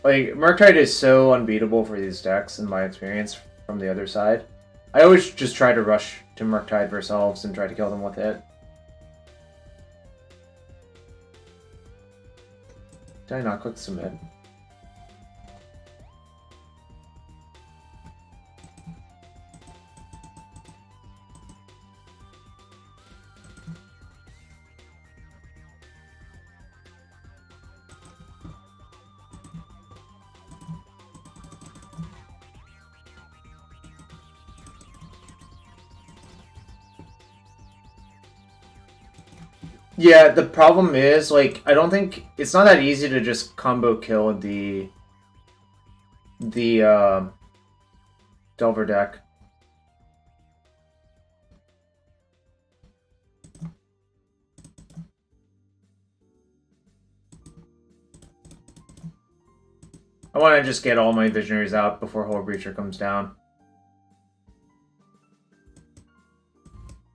Like, Murktide is so unbeatable for these decks, in my experience, from the other side. I always just try to rush to Murktide versus Elves and try to kill them with it. Did I not click submit? Yeah, the problem is, like, I don't think it's not that easy to just combo kill the Delver deck. I want to just get all my Visionaries out before Hull Breacher comes down.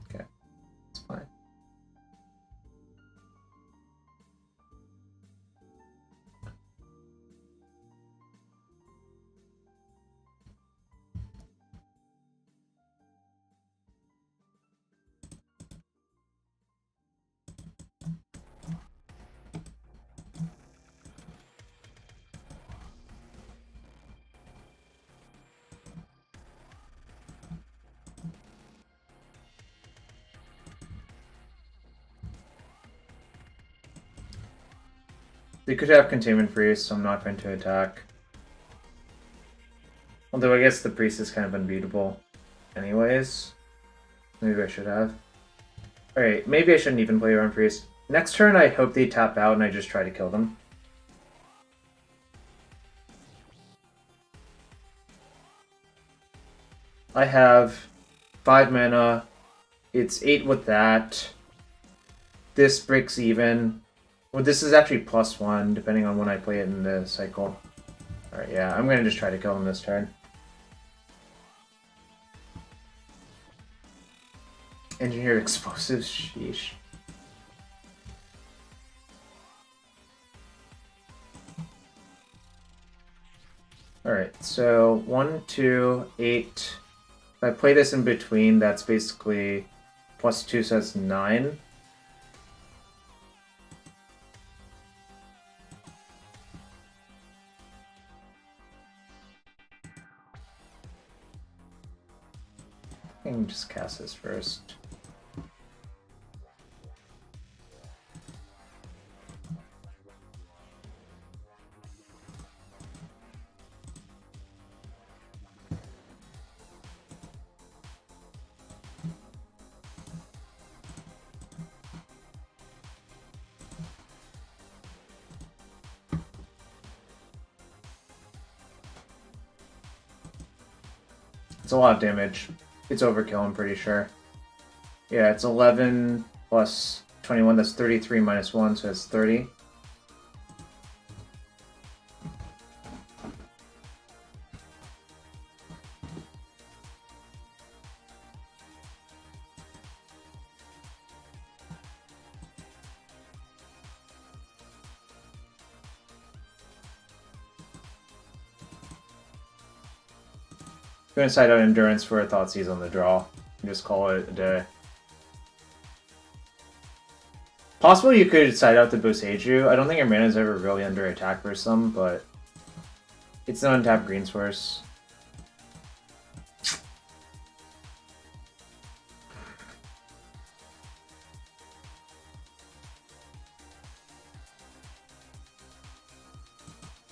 Okay, it's fine. They could have Containment Priest, so I'm not going to attack. Although I guess the Priest is kind of unbeatable anyways. Maybe I should have. Alright, maybe I shouldn't even play around Priest. Next turn I hope they tap out and I just try to kill them. I have 5 mana. It's 8 with that. This breaks even. Well, this is actually +1, depending on when I play it in the cycle. Alright, yeah, I'm gonna just try to kill him this turn. Engineered explosives, sheesh. Alright, so 1, 2, 8. If I play this in between, that's basically +2, so that's 9. I can just cast this first. It's a lot of damage. It's overkill, I'm pretty sure. Yeah, it's 11 plus 21. That's 33 minus 1, so that's 30. Go and side out Endurance for a Thoughtseize on the draw. And just call it a day. Possible you could side out the Boseiju. I don't think your mana is ever really under attack for some, but it's an untapped green source.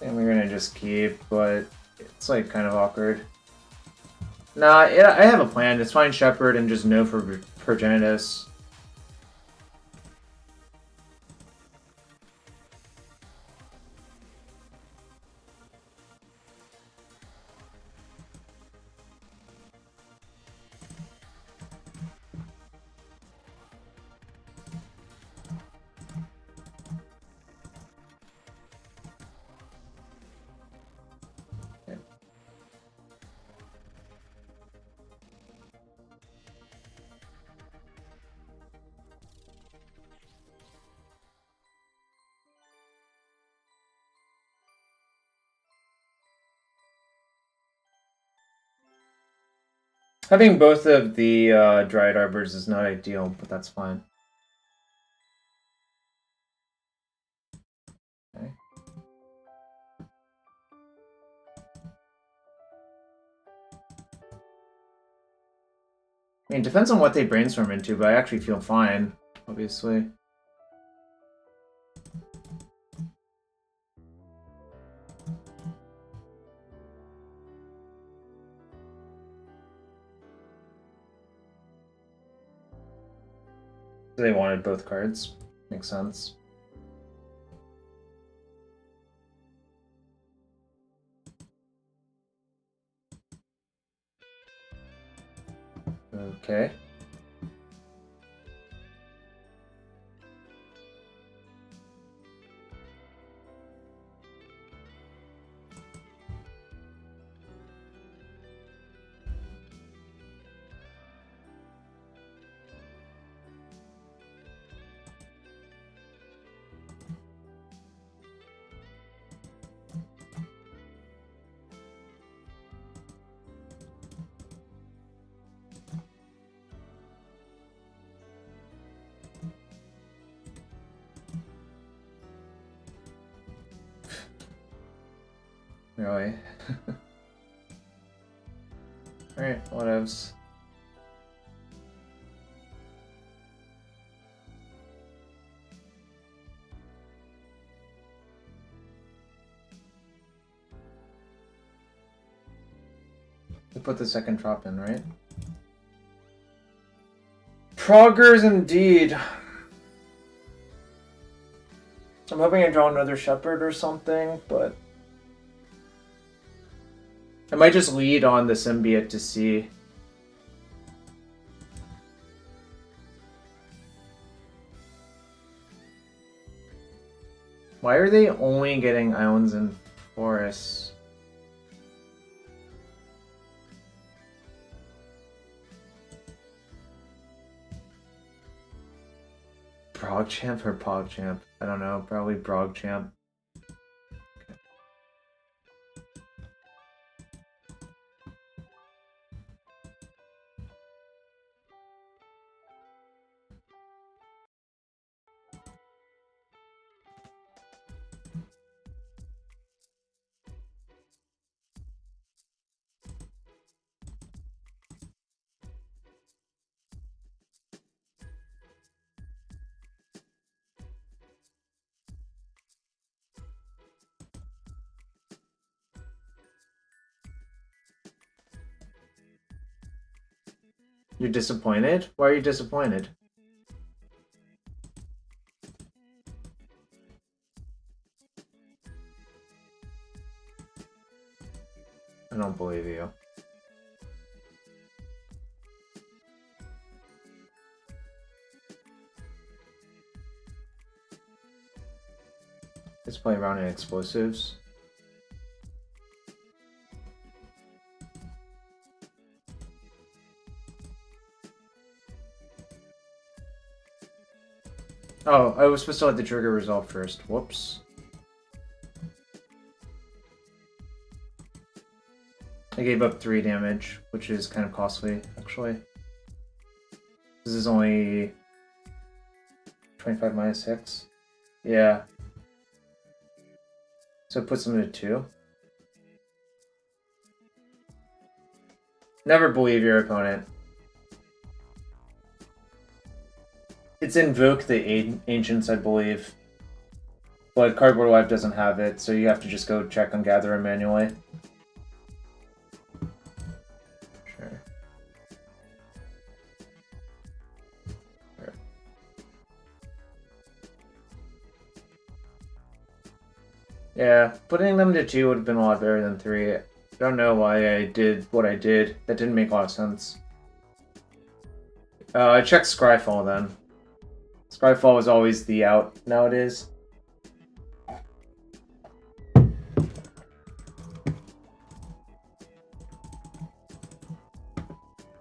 And we're gonna just keep, but it's like kind of awkward. Nah, I have a plan. It's fine Shepherd and just no for Progenitus. Having both of the Dryad Arbors is not ideal, but that's fine. Okay. I mean, it depends on what they brainstorm into, but I actually feel fine, obviously. They wanted both cards. Makes sense. Okay. Really? Alright, whatevs. We put the second drop in, right? Proggers indeed. I'm hoping I draw another Shepherd or something, but I might just lead on the Symbiote to see. Why are they only getting Islands and Forests? Brogchamp or Pogchamp? I don't know, probably Brogchamp. You're disappointed? Why are you disappointed? I don't believe you. Let's play around in explosives. Oh, I was supposed to let the trigger resolve first. Whoops. I gave up 3 damage, which is kind of costly, actually. This is only 25 minus 6. Yeah. So it puts them to 2. Never believe your opponent. It's Invoke the Ancients, I believe. But Cardboard Life doesn't have it, so you have to just go check on Gatherer manually. Sure. Yeah, putting them to 2 would have been a lot better than 3. I don't know why I did what I did. That didn't make a lot of sense. I checked Scryfall then. Scryfall is always the out nowadays.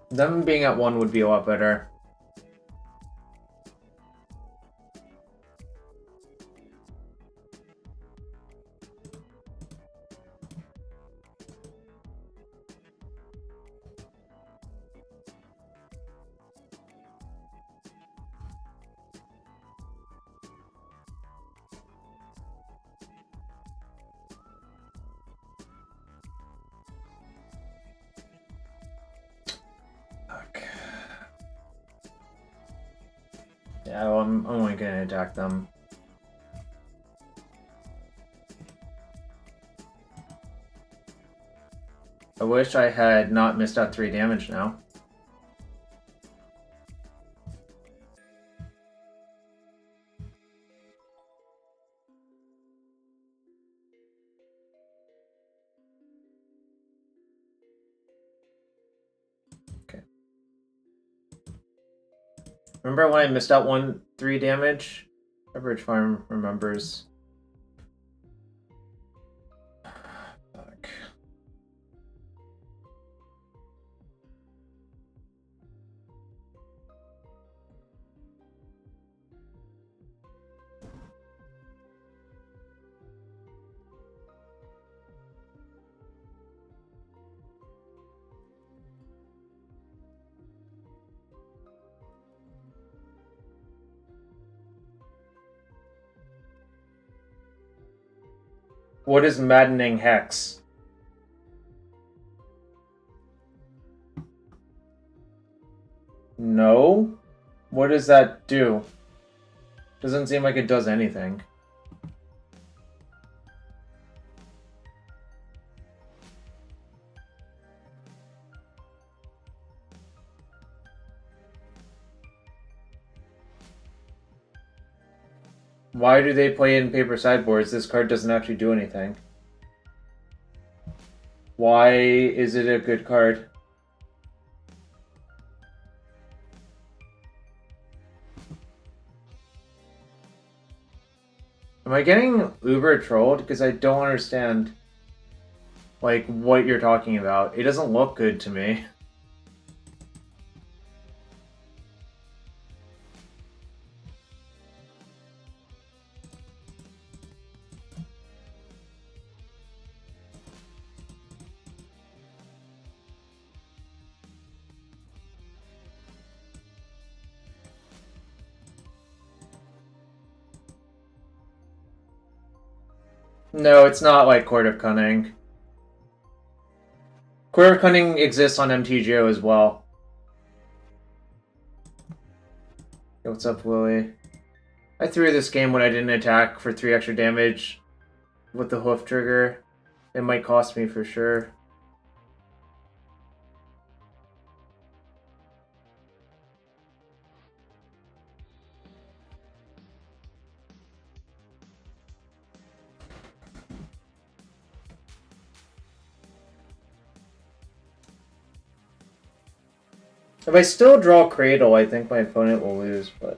Them being at 1 would be a lot better. Yeah, well, I'm only gonna attack them. I wish I had not missed out 3 damage now. Okay. Remember when I missed out 3 damage? Average Farm remembers. Fuck. What is Maddening Hex? No? What does that do? Doesn't seem like it does anything. Why do they play in paper sideboards? This card doesn't actually do anything. Why is it a good card? Am I getting uber trolled? Because I don't understand, like, what you're talking about. It doesn't look good to me. No, it's not like Court of Cunning. Court of Cunning exists on MTGO as well. Hey, what's up, Lily? I threw this game when I didn't attack for 3 extra damage with the hoof trigger. It might cost me for sure. If I still draw Cradle, I think my opponent will lose, but...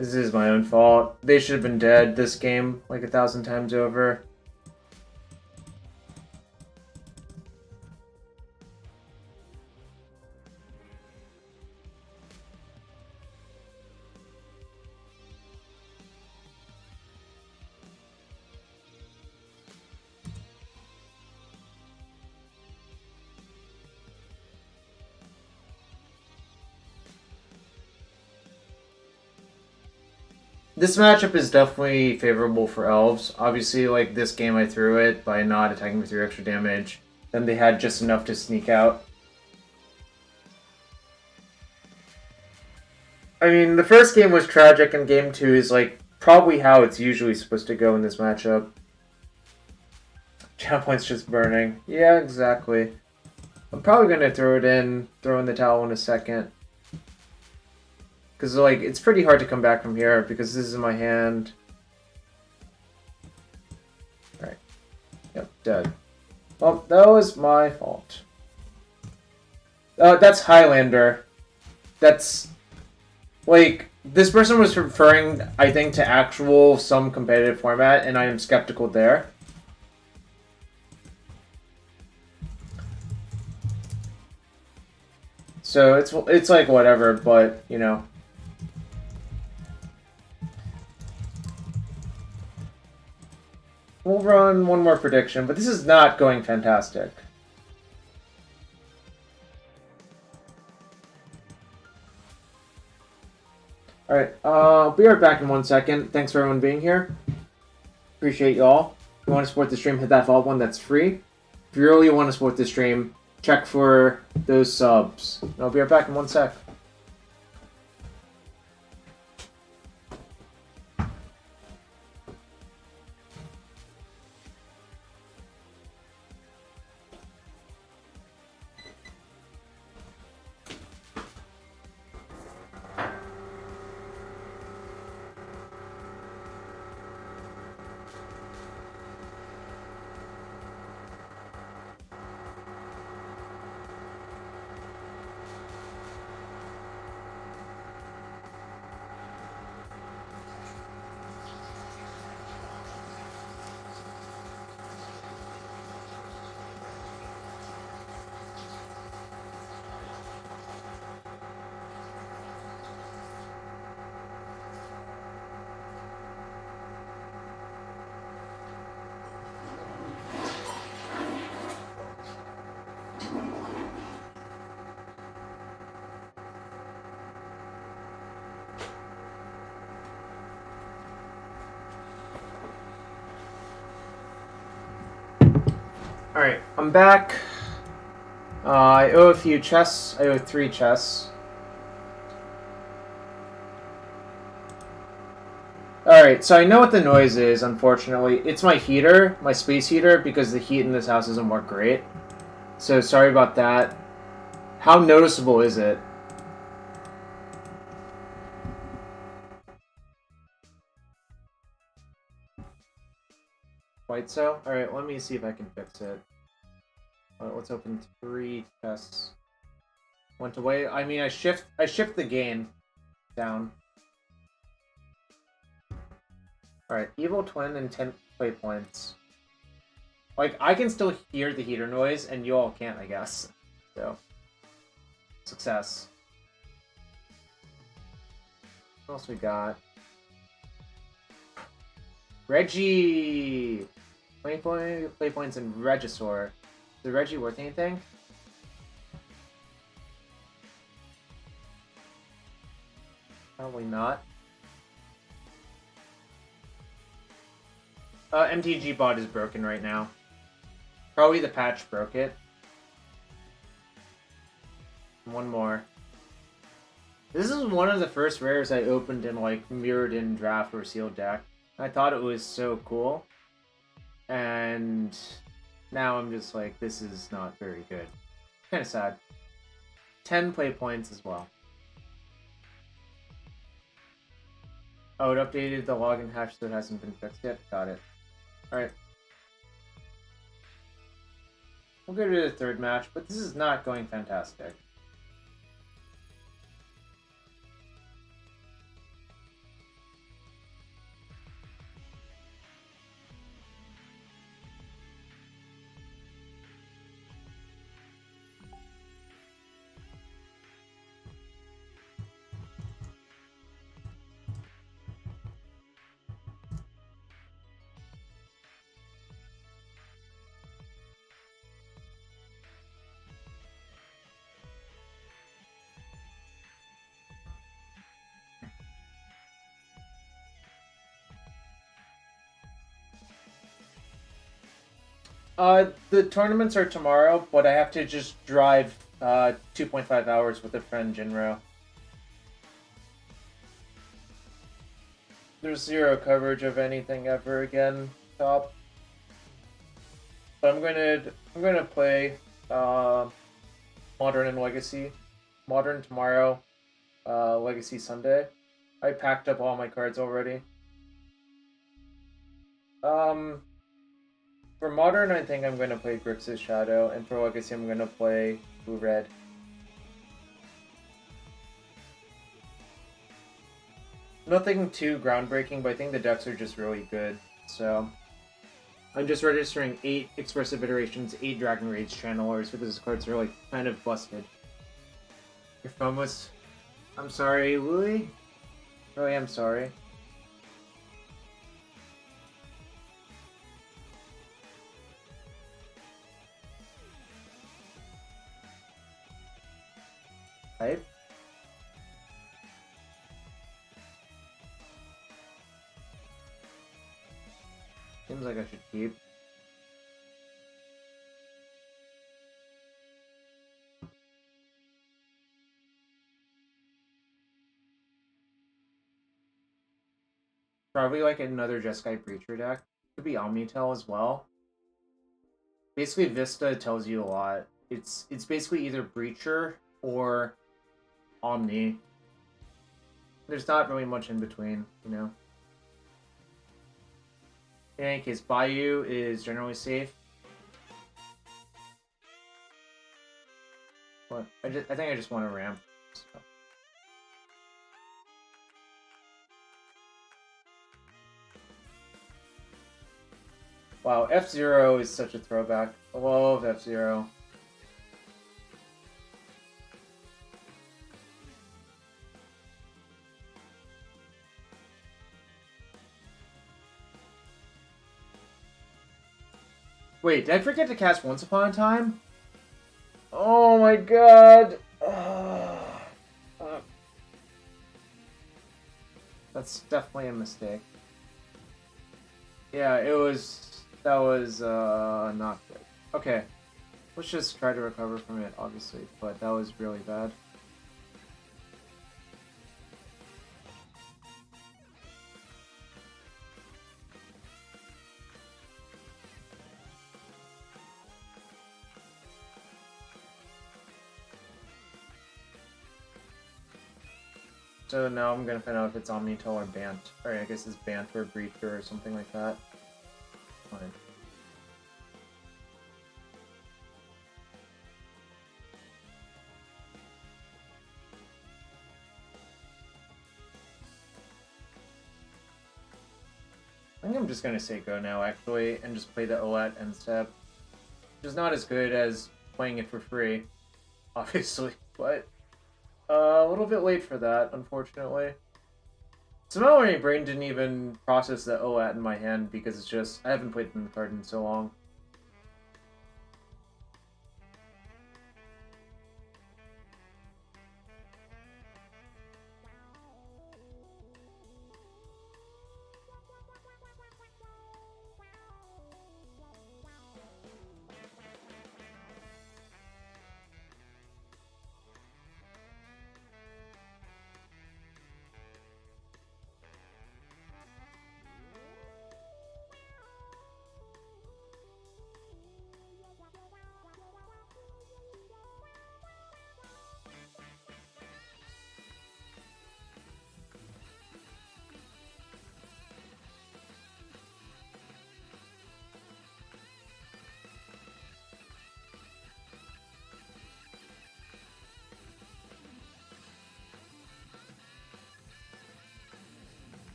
This is my own fault. They should have been dead this game like 1,000 times over. This matchup is definitely favorable for Elves. Obviously, like this game I threw it by not attacking for 3 extra damage. Then they had just enough to sneak out. I mean, the first game was tragic and game 2 is like probably how it's usually supposed to go in this matchup. Channel point's just burning. Yeah, exactly. I'm probably going to throw in the towel in a second. Because, like, it's pretty hard to come back from here because this is in my hand. Alright. Yep, dead. Well, that was my fault. That's Highlander. That's, like, this person was referring, I think, to actual some competitive format, and I am skeptical there. So it's like whatever, but, you know. We'll run one more prediction, but this is not going fantastic. Alright, I'll be right back in 1 second. Thanks for everyone being here. Appreciate y'all. If you want to support the stream, hit that follow button, that's free. If you really want to support the stream, check for those subs. I'll be right back in 1 sec. Alright, I'm back. I owe a few chests. I owe 3 chests. Alright, so I know what the noise is, unfortunately. It's my heater, my space heater, because the heat in this house doesn't work great. So sorry about that. How noticeable is it? Quite so? Alright, let me see if I can fix it. Let's open 3 chests. Went away. I mean, I shift the gain down. Alright, Evil Twin and 10 play points. Like, I can still hear the heater noise, and you all can't, I guess. So, success. What else we got? Reggie! 20 play points and Regisaur. Is Reggie worth anything? Probably not. MTG bot is broken right now. Probably the patch broke it. One more. This is one of the first rares I opened in like mirrored in draft or sealed deck. I thought it was so cool. And now I'm just like, this is not very good. Kind of sad. 10 play points as well. Oh, it updated the login hash that hasn't been fixed yet? Got it. Alright. We'll go to the third match, but this is not going fantastic. The tournaments are tomorrow, but I have to just drive 2.5 hours with a friend, Jinro. There's zero coverage of anything ever again, top. But I'm gonna play Modern and Legacy. Modern tomorrow, Legacy Sunday. I packed up all my cards already. For Modern, I think I'm gonna play Grixis Shadow, and for Legacy, I'm gonna play Blue Red. Nothing too groundbreaking, but I think the decks are just really good. So I'm just registering 8 Expressive Iterations, 8 Dragon Rage Channelers, because this card's really kind of busted. Your phone was... I'm sorry, Louis? Really, I'm sorry. Type? Seems like I should keep. Probably like another Jeskai Breacher deck. Could be Omnitel as well. Basically, Vista tells you a lot. It's basically either Breacher or Omni. There's not really much in between, you know. In any case, Bayou is generally safe. But I think I just want to ramp. So. Wow, F-Zero is such a throwback. I love F-Zero. Wait, did I forget to cast Once Upon a Time? Oh my god! That's definitely a mistake. Yeah, that was not good. Okay, let's just try to recover from it, obviously, but that was really bad. So now I'm gonna find out if it's Omnitel or Bant. Or I guess it's Bant or Breacher or something like that. Fine. I think I'm just gonna say go now, actually, and just play the OAT end step. Which is not as good as playing it for free, obviously, but a little bit late for that, unfortunately. Somehow my brain didn't even process the OAT in my hand because it's just, I haven't played the card in so long.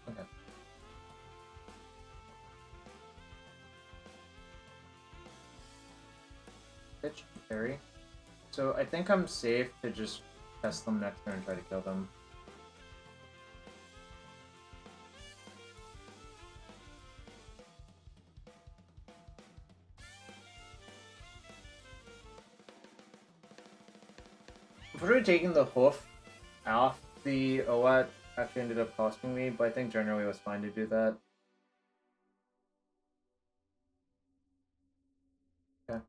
Okay. Pitch, parry. So I think I'm safe to just test them next turn and try to kill them. I'm probably taking the hoof off the OAT actually ended up costing me, but I think generally it was fine to do that. Okay.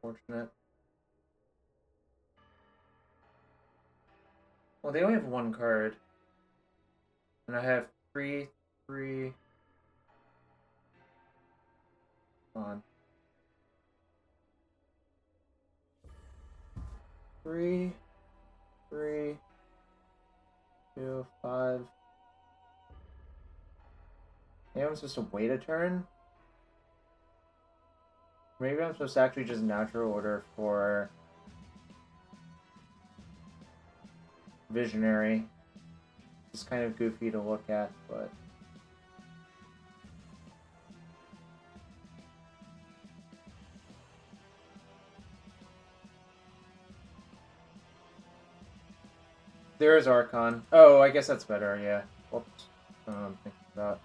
Fortunate. Well, they only have one card. And I have 3. On. 3, 3, 2, 5. Maybe I'm supposed to wait a turn? Maybe I'm supposed to actually just natural order for Visionary. It's kind of goofy to look at, but... There is Archon. Oh, I guess that's better, yeah. Whoops. I don't know what I'm thinking about.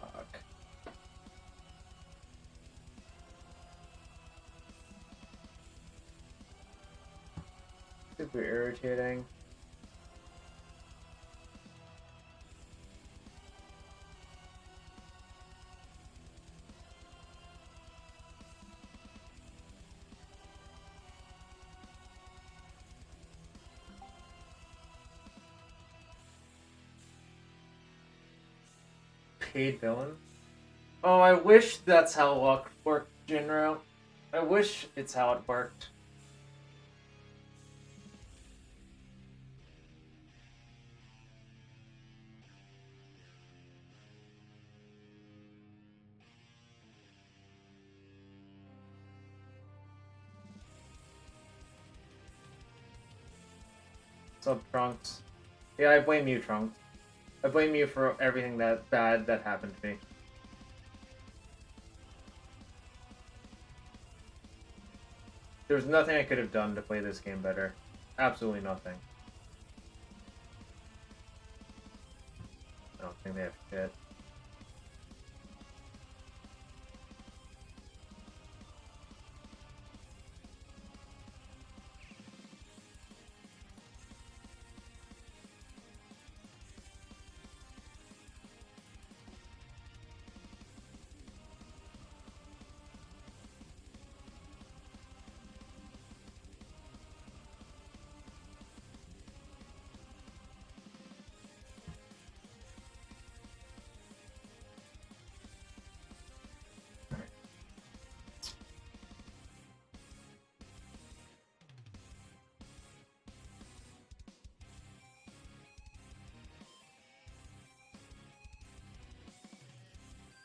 Fuck. Super irritating. Paid villain? Oh, I wish that's how luck worked, Jinro. I wish it's how it worked. What's up, Trunks? Yeah, I blame you, Trunks. I blame you for everything that bad that happened to me. There was nothing I could have done to play this game better. Absolutely nothing. I don't think they have shit.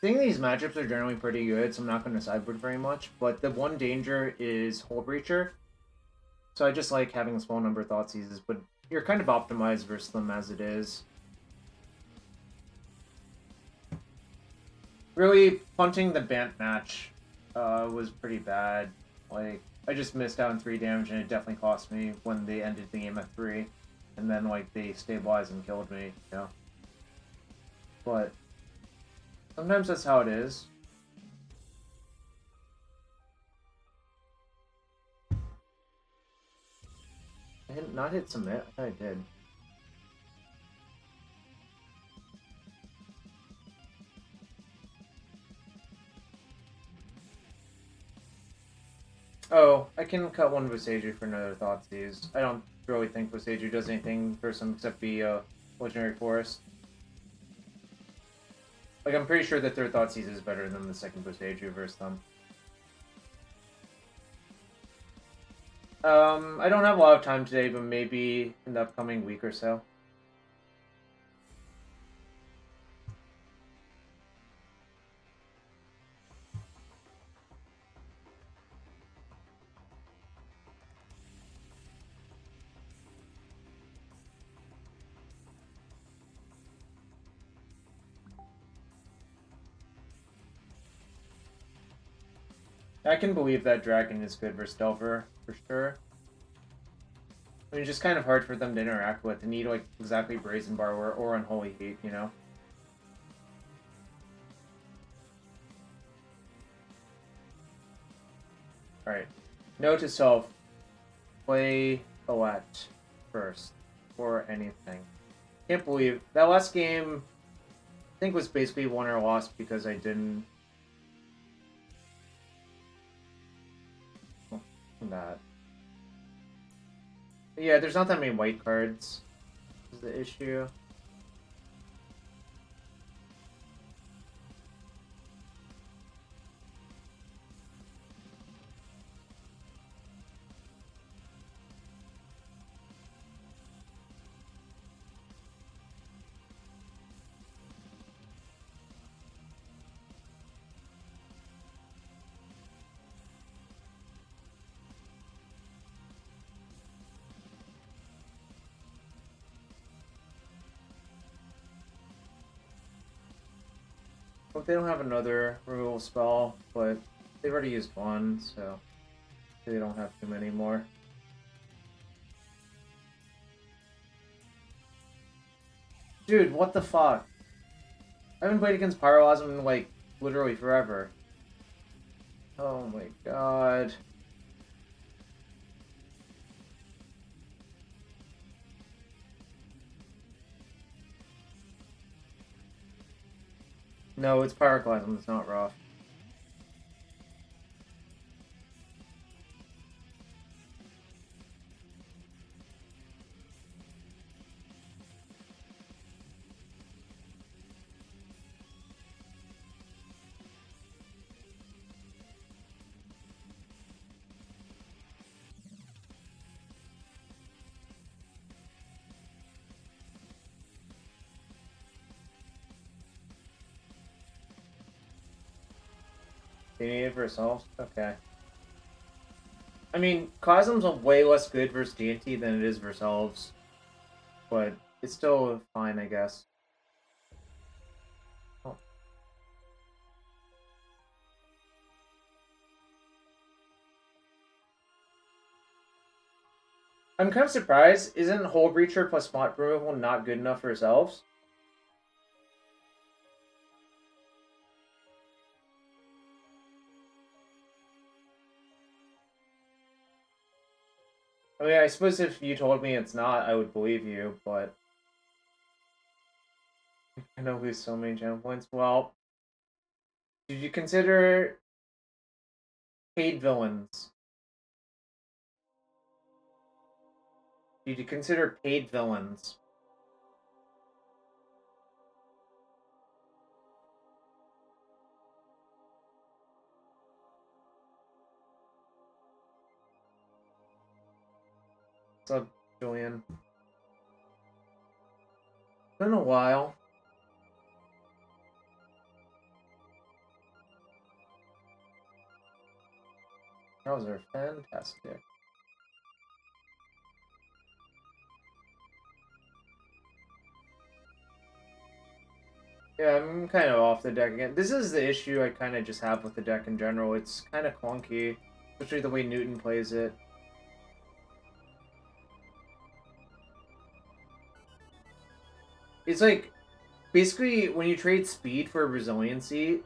I think these matchups are generally pretty good, so I'm not going to sideboard very much. But the one danger is Hole Breacher. So I just like having a small number of Thoughtseizes, but you're kind of optimized versus them as it is. Really, punting the Bant match was pretty bad. Like, I just missed out on 3 damage, and it definitely cost me when they ended the game at 3. And then, like, they stabilized and killed me, you know? But sometimes that's how it is. I did not hit submit. I thought I did. Oh, I can cut one Boseiju for another Thoughtseize. I don't really think Boseiju does anything for some except be a Legendary Forest. Like, I'm pretty sure the third Thoughtseize is better than the second Boseiju versus them. I don't have a lot of time today, but maybe in the upcoming week or so. I can believe that dragon is good versus Delver, for sure. I mean, it's just kind of hard for them to interact with. They need, like, exactly Brazen Bar or Unholy Heat, you know? Alright. Note to self. Play Colette first. Or anything. Can't believe... That last game, I think, was basically won or lost because I didn't... Oh, that. Yeah, there's not that many white cards. Is the issue. Hope they don't have another removal spell, but they've already used one, so they don't have too many more. Dude, what the fuck? I haven't played against Pyrolasm in, like, literally forever. Oh my god. No, it's Pyroclasm, it's not Roth. They need it for themselves? Okay. I mean, Cosm's way less good versus D&T than it is versus Elves. But it's still fine, I guess. Oh. I'm kind of surprised. Isn't Hole Breacher plus Spot Removal not good enough for his Elves? I mean, I suppose if you told me it's not, I would believe you, but... I know lose so many channel points. Well, did you consider paid villains? Did you consider paid villains? What's up, Julian? It's been a while. Those are fantastic. Yeah, I'm kind of off the deck again. This is the issue I kind of just have with the deck in general. It's kind of clunky, especially the way Newton plays it. It's like, basically, when you trade speed for resiliency,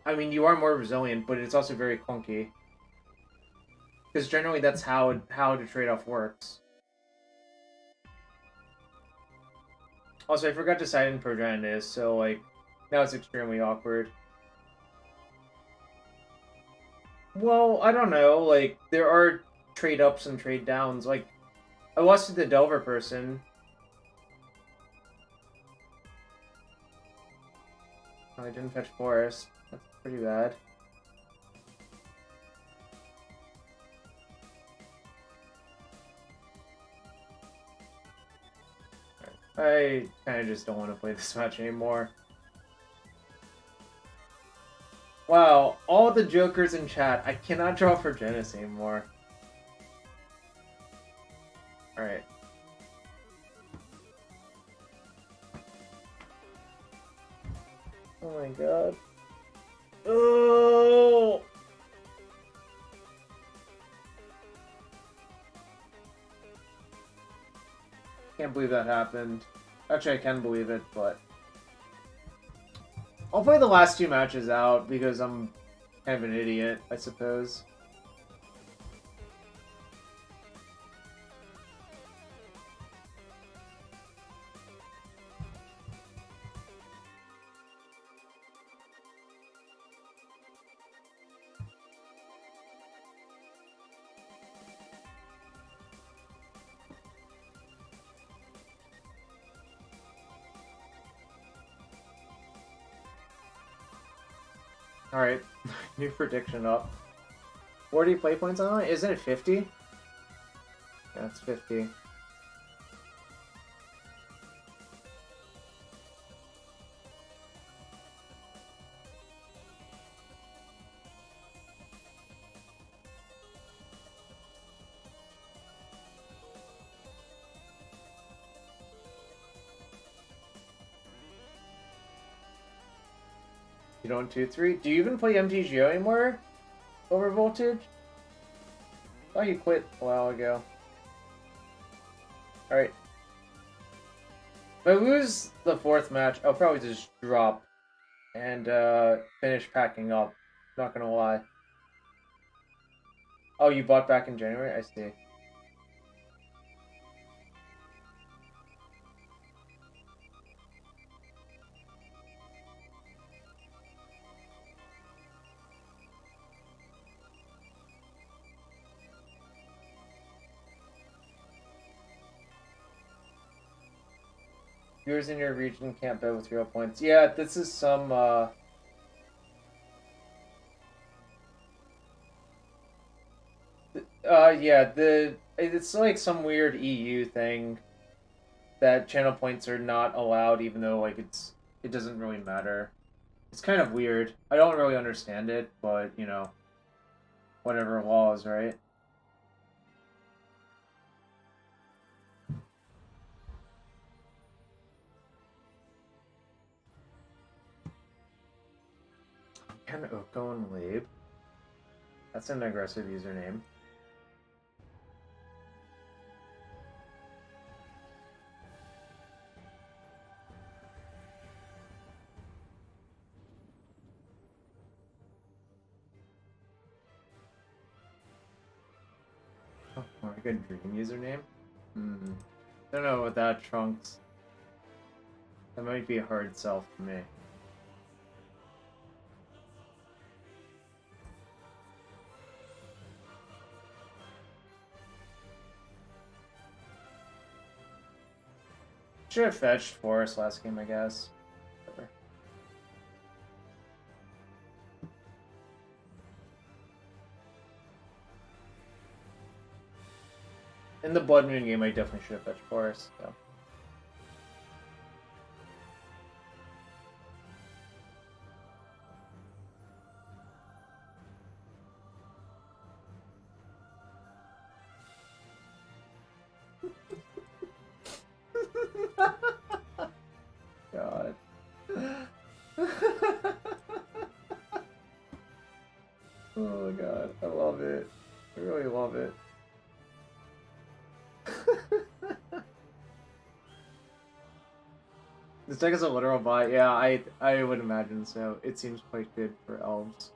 I mean, you are more resilient, but it's also very clunky. Because generally that's how the trade-off works. Also, I forgot to cite in Progenitus, so, like, now it's extremely awkward. Well, I don't know, like, there are trade-ups and trade-downs. Like, I lost to the Delver person. Oh, I didn't fetch Forest. That's pretty bad. I kind of just don't want to play this match anymore. Wow, all the jokers in chat. I cannot draw for Genis anymore. Alright. Oh my god. Oh! Can't believe that happened. Actually, I can believe it, but I'll play the last 2 matches out because I'm kind of an idiot, I suppose. Alright, new prediction up. 40 play points on it? Isn't it 50? Yeah, it's 50. You don't 2-3? Do you even play MTGO anymore? Over voltage? Oh, you quit a while ago. Alright. If I lose the 4th match, I'll probably just drop and finish packing up. Not gonna lie. Oh, you bought back in January? I see. Viewers in your region can't bet with real points. Yeah, this is some, yeah, it's like some weird EU thing that channel points are not allowed, even though, like, it doesn't really matter. It's kind of weird. I don't really understand it, but, you know, whatever laws, right? Ken Oko and Labe. That's an aggressive username. Oh, like a dream username? Hmm. Don't know about that, Trunks. That might be a hard sell for me. Should have fetched Forest last game, I guess. Whatever. In the Blood Moon game, I definitely should have fetched Forest, so. God. Oh god, I love it. I really love it. This deck is a literal buy. Yeah, I would imagine so. It seems quite good for elves.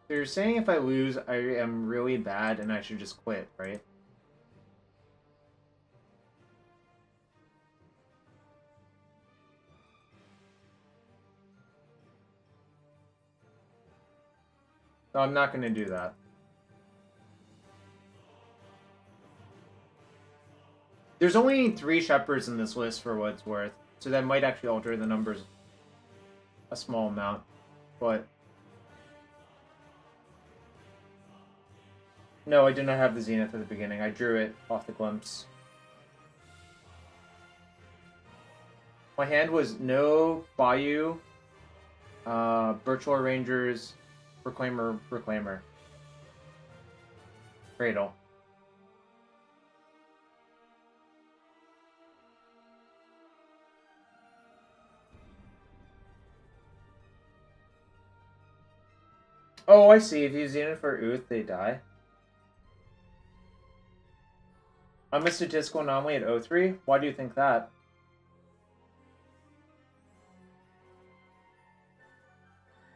So you're saying if I lose, I am really bad and I should just quit, right? No, I'm not going to do that. There's only 3 Shepherds in this list for what it's worth, so that might actually alter the numbers a small amount, but... No, I did not have the Zenith at the beginning. I drew it off the glimpse. My hand was no Bayou, Virtual Rangers, Reclaimer. Cradle. Oh, I see. If you use it for Uth, they die. I'm a statistical anomaly at 03? Why do you think that?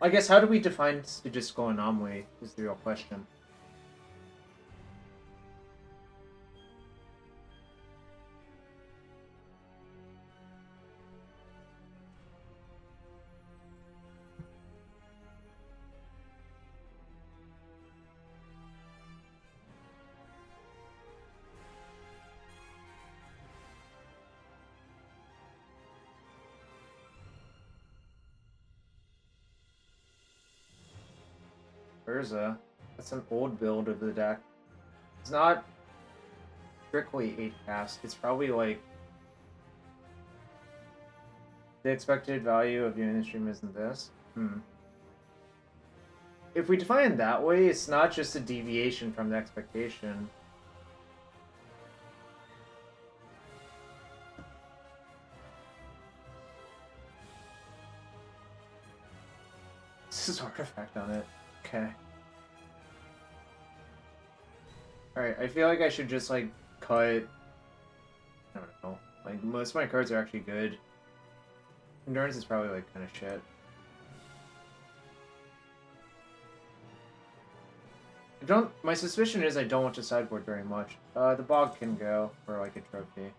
I guess, how do we define statistical anomaly is the real question. Urza. That's an old build of the deck. It's not strictly 8 cast. It's probably like the expected value of viewing the stream isn't this. If we define it that way, it's not just a deviation from the expectation. This is artifact on it. Okay. Alright, I feel like I should just, like, cut... I don't know. Like, most of my cards are actually good. Endurance is probably, like, kind of shit. My suspicion is I don't want to sideboard very much. The Bog can go for, like, a trophy.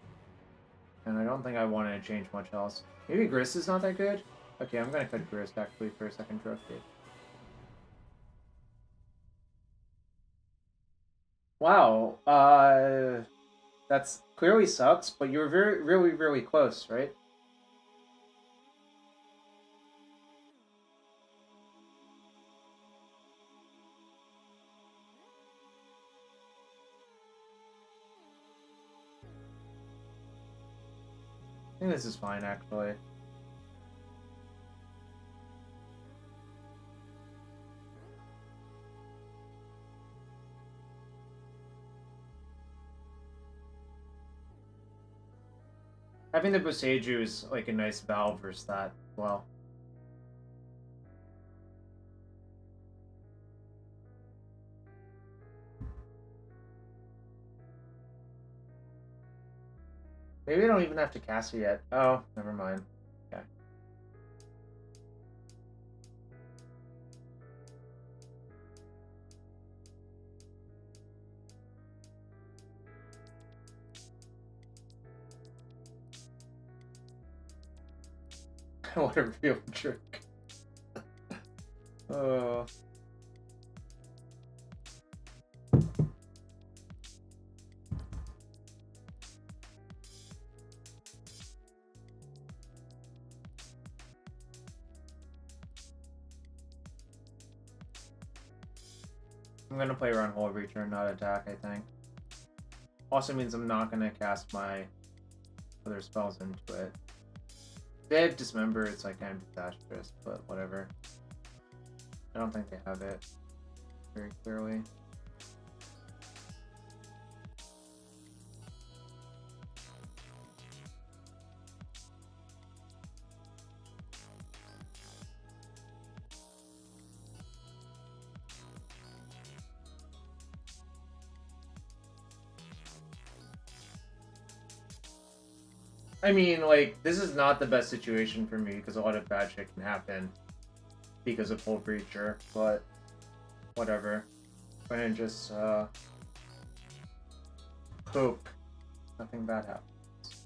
And I don't think I want to change much else. Maybe Grist is not that good? Okay, I'm gonna cut Grist, actually, for a second trophy. Wow, that's clearly sucks, but you were really, really close, right? I think this is fine, actually. Having the Boseiju is like a nice valve versus that. Well. Maybe I don't even have to cast it yet. Oh, never mind. Okay. What a real trick. Oh. I'm gonna play around Hole Breacher and not attack, I think. Also means I'm not gonna cast my other spells into it. If they have Dismember, it's like kind of disastrous, but whatever. I don't think they have it very clearly. I mean, like, this is not the best situation for me because a lot of bad shit can happen because of Hole Breacher, but whatever. I'm gonna just hope nothing bad happens.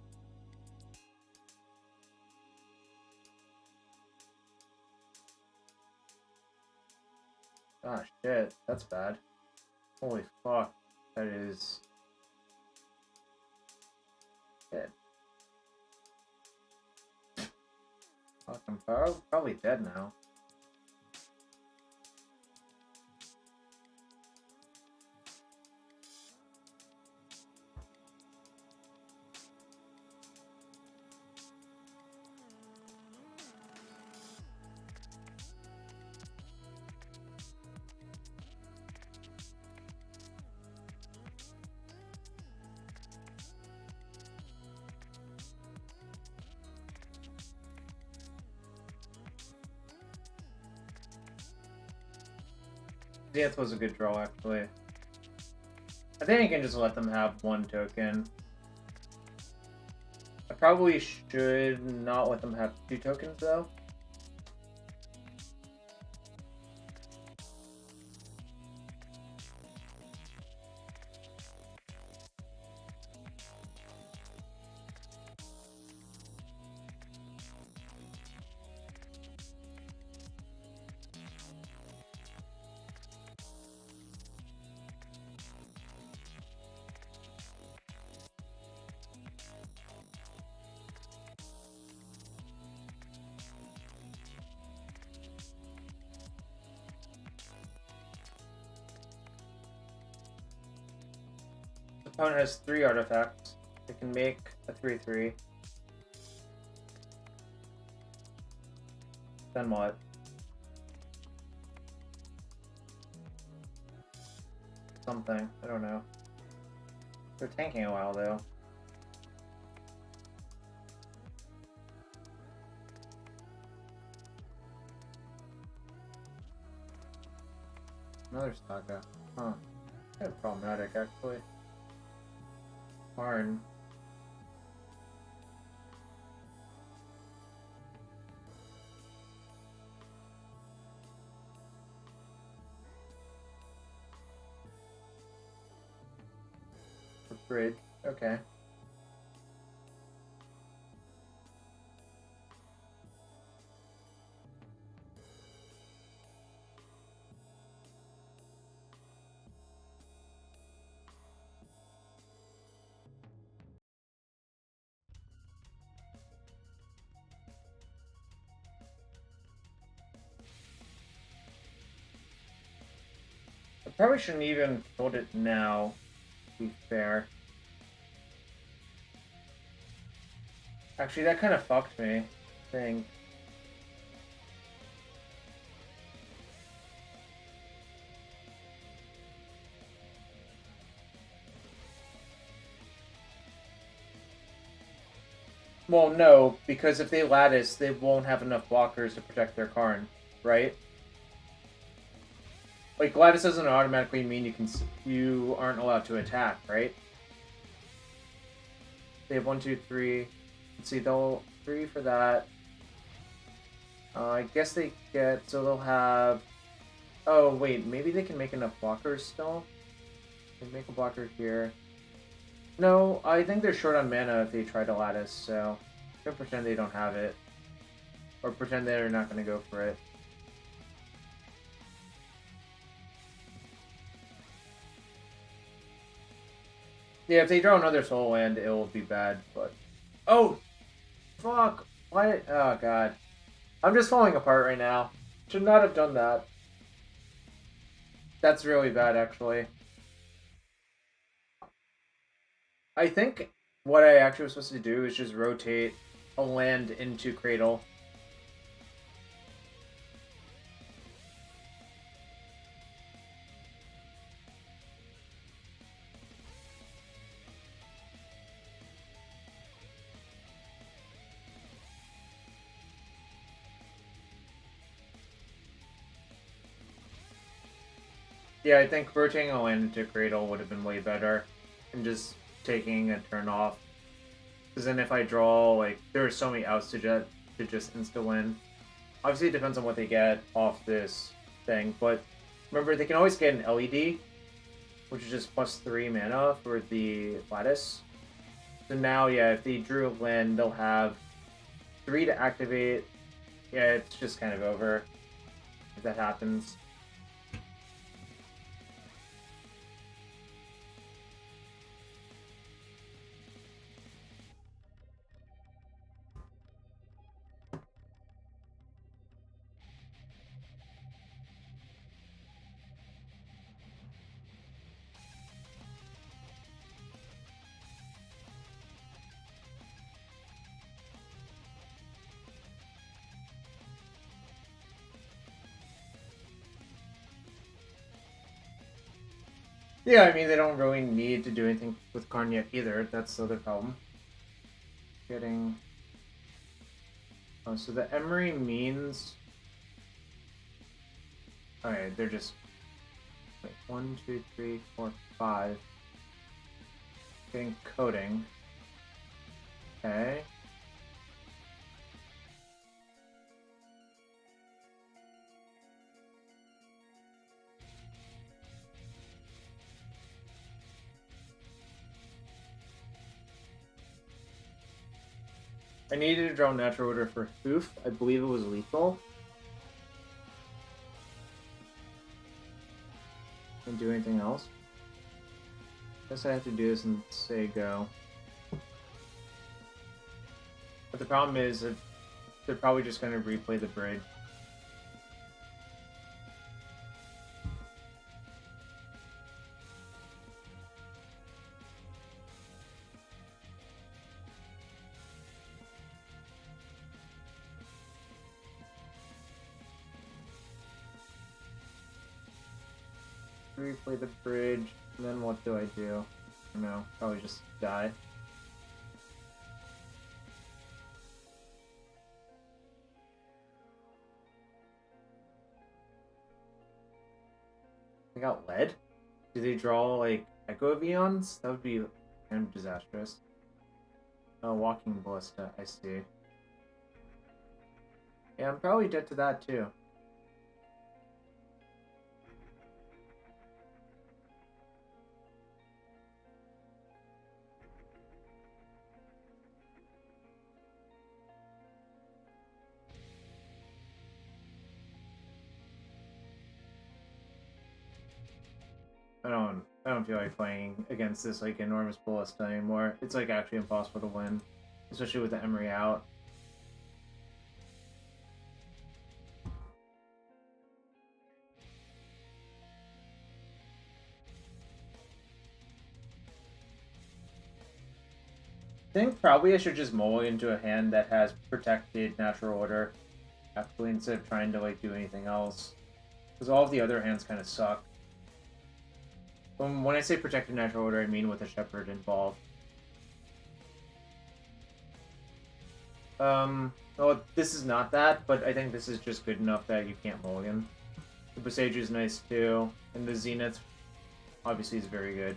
Ah, shit, that's bad. Holy fuck, that is... dead. Fuck, I'm probably dead now. Zenith was a good draw, actually. I think I can just let them have one token. I probably should not let them have 2 tokens, though. Opponent has 3 artifacts. They can make a 3/3. Then what? Something. I don't know. They're tanking a while, though. Another Saga. Huh. Kind of problematic, actually. Karn. For bridge. Okay. I probably shouldn't even build it now, to be fair. Actually, that kind of fucked me, I think. Well, no, because if they lattice, they won't have enough blockers to protect their Karn, right? Like, lattice doesn't automatically mean you aren't allowed to attack, right? They have 1, 2, 3. Let's see, they'll 3 for that. I guess they get, so they'll have. Oh wait, maybe they can make enough blockers still. They make a blocker here. No, I think they're short on mana if they try to lattice, so I'm gonna pretend they don't have it. Or pretend they're not gonna go for it. Yeah, if they draw another soul land, it will be bad, but... Oh! Fuck! Why? Oh, God. I'm just falling apart right now. Should not have done that. That's really bad, actually. I think what I actually was supposed to do is just rotate a land into Cradle. Yeah, I think rotating a land into Cradle would have been way better. And just taking a turn off. Because then if I draw, like, there are so many outs to just insta-win. Obviously, it depends on what they get off this thing, but remember, they can always get an LED, which is just +3 mana for the lattice. So now, yeah, if they drew a land, they'll have 3 to activate. Yeah, it's just kind of over if that happens. Yeah, I mean, they don't really need to do anything with Karn yet either. That's the other problem. Getting... Oh, so the Emery means... Alright, they're just Wait, 1, 2, 3, 4, 5. Getting coding. Okay. I needed to draw natural order for Hoof. I believe it was lethal. Can't do anything else. Guess I have to do this and say go. But the problem is, if they're probably just going to replay the bridge. Replay the bridge, and then what do I do? I don't know, probably just die. I got lead? Do they draw, like, Echo Avions? That would be kind of disastrous. Oh, Walking Ballista, I see. Yeah, I'm probably dead to that, too. I don't feel like playing against this like enormous ballista anymore. It's like actually impossible to win, especially with the Emery out. I think probably I should just mull into a hand that has protected natural order, actually, instead of trying to like do anything else, because all of the other hands kind of suck. When I say protected natural order, I mean with a shepherd involved. Well, this is not that, but I think this is just good enough that you can't mulligan. The Boseiju is nice too, and the Zenith obviously is very good.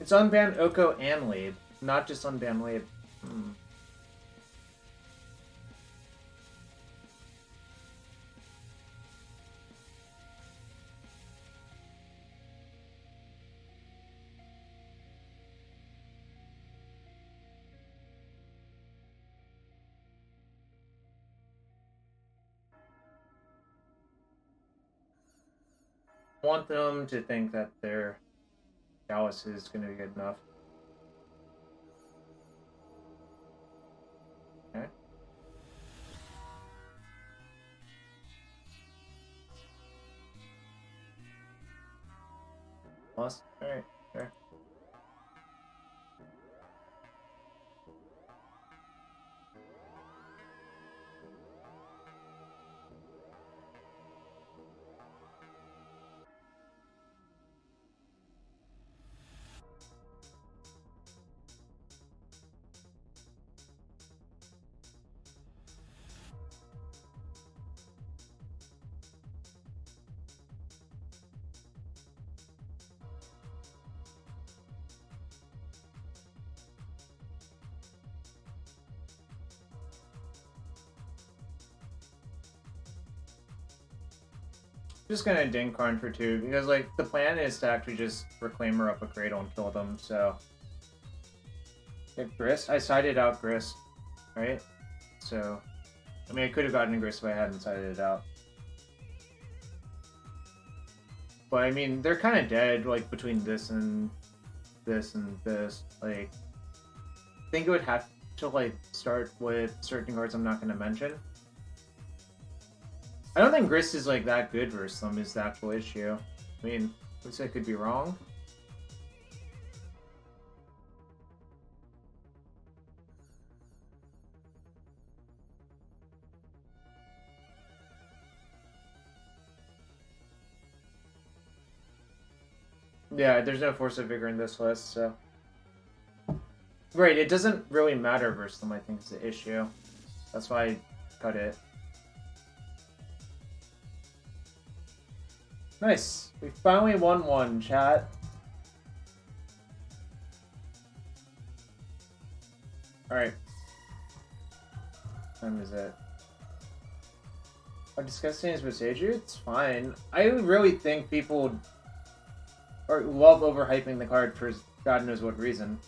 It's unbanned Oko and Lab, not just unbanned Lab. I want them to think that their Dallas is going to be good enough. Okay. Plus, alright, sure. Just gonna ding Karn for 2, because like the plan is to actually just Reclaimer up a Cradle and kill them, so. Get Grist? I sided out Grist, right? So, I mean, I could have gotten a Grist if I hadn't sided it out. But I mean, they're kind of dead, like, between this and this and this. Like, I think it would have to, like, start with certain cards I'm not going to mention. I don't think Grist is, like, that good versus them is the actual issue. I mean, at least I could be wrong. Yeah, there's no Force of Vigor in this list, so... Right, it doesn't really matter versus them, I think, is the issue. That's why I cut it. Nice. We finally won one, chat. Alright. What time is it? How disgusting is Boseiju? It's fine. I really think people love overhyping the card for God knows what reason.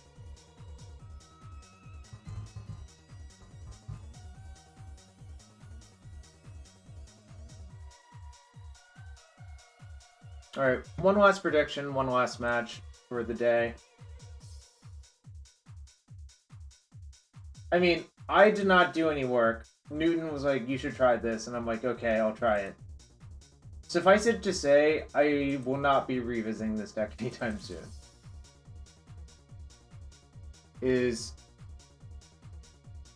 Alright, one last prediction, one last match for the day. I mean, I did not do any work. Newton was like, you should try this, and I'm like, okay, I'll try it. Suffice it to say, I will not be revisiting this deck anytime soon. Is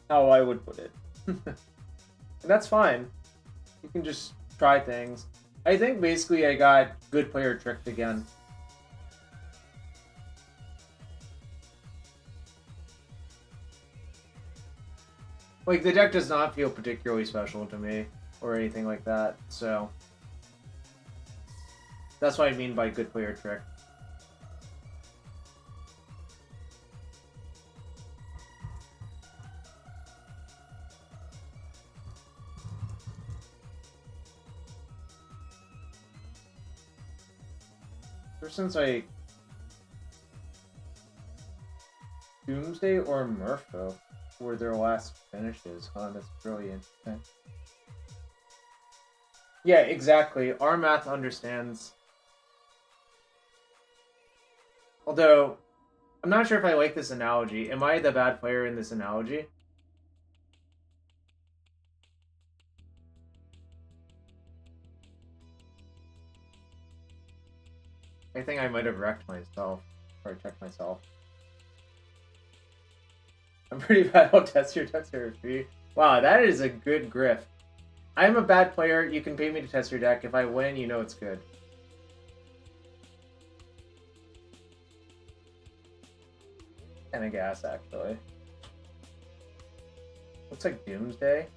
how I would put it. And that's fine. You can just try things. I think basically I got good player tricked again. Like, the deck does not feel particularly special to me, or anything like that, so... That's what I mean by good player trick. Ever since I... Doomsday or Murpho were their last finishes, huh? That's really interesting. Yeah, exactly. Our math understands. Although, I'm not sure if I like this analogy. Am I the bad player in this analogy? I think I might have wrecked myself. Or checked myself. I'm pretty bad. I'll test your dexterity. Wow, that is a good grift. I'm a bad player. You can pay me to test your deck. If I win, you know it's good. Kind of gas, actually. Looks like Doomsday.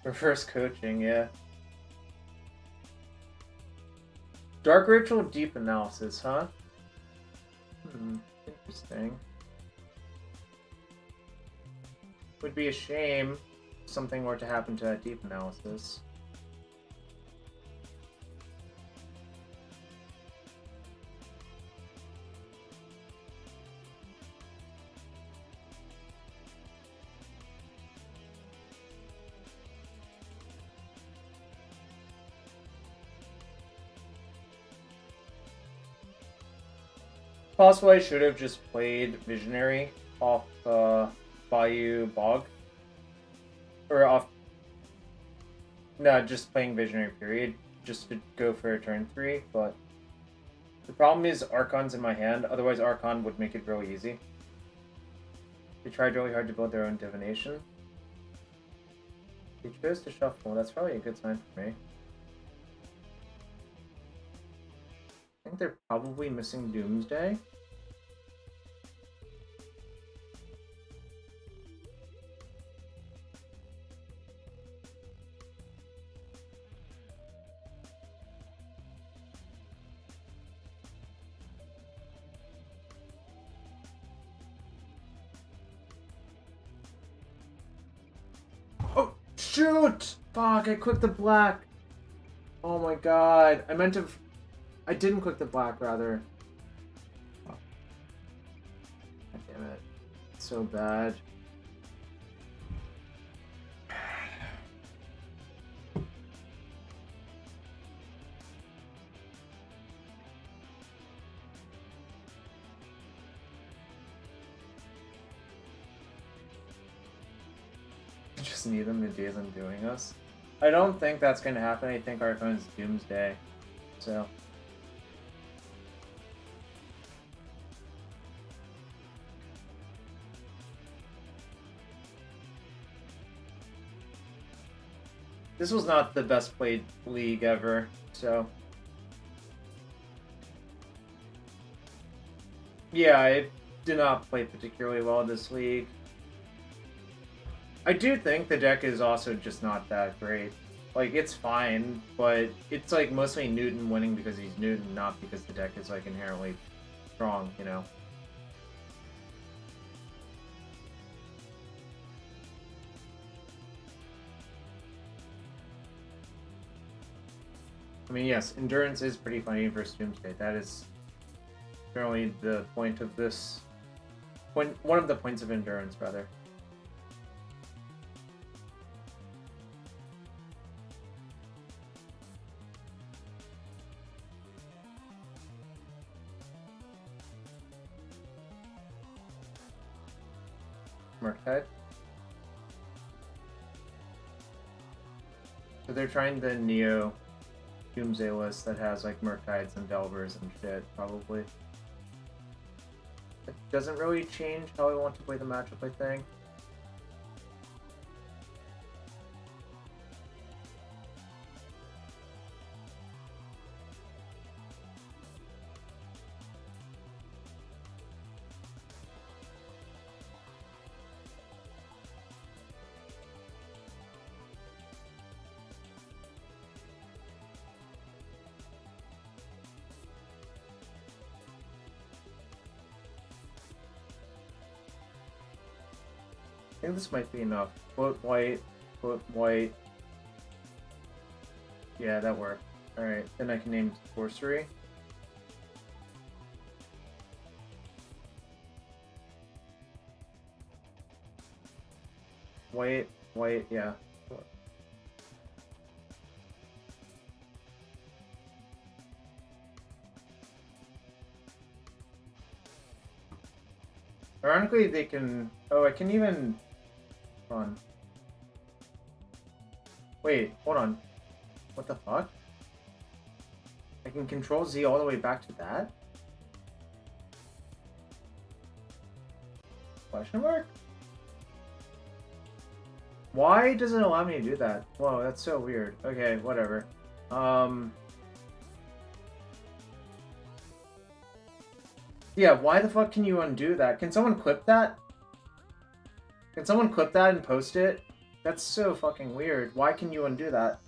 Reverse coaching, yeah. Dark Ritual Deep Analysis, huh? Interesting. Would be a shame if something were to happen to that Deep Analysis. Possibly I should have just played Visionary off Bayou Bog. Or off... No, just playing Visionary, period. Just to go for a turn 3, but... The problem is Archon's in my hand, otherwise Archon would make it really easy. They tried really hard to build their own divination. They chose to shuffle, that's probably a good sign for me. I think they're probably missing Doomsday. Oh, shoot! Fuck, I clicked the black. Oh my god. I meant to... I didn't click the black, rather. Oh. God damn it. It's so bad. I just need them to do them doing us. I don't think that's going to happen. I think our opponent's Doomsday. So... this was not the best played league ever, so... Yeah, I did not play particularly well this league. I do think the deck is also just not that great. Like, it's fine, but it's, like, mostly Newton winning because he's Newton, not because the deck is, like, inherently strong, you know? I mean, yes, Endurance is pretty funny versus Doomsday. That is generally the point of this... one of the points of Endurance, rather. Murktide. So they're trying the Neo Doomsday list that has like Murktides and Delvers and shit, probably. It doesn't really change how I want to play the matchup, I think. I think this might be enough. Put white, put white. Yeah, that worked. Alright, then I can name sorcery. White, white, yeah. Ironically, they can... Oh, I can even... Hold on. Wait, hold on. What the fuck? I can control Z all the way back to that? Question mark? Why does it allow me to do that? Whoa, that's so weird. Okay, whatever. Yeah, why the fuck can you undo that? Can someone clip that? Can someone clip that and post it? That's so fucking weird. Why can you undo that?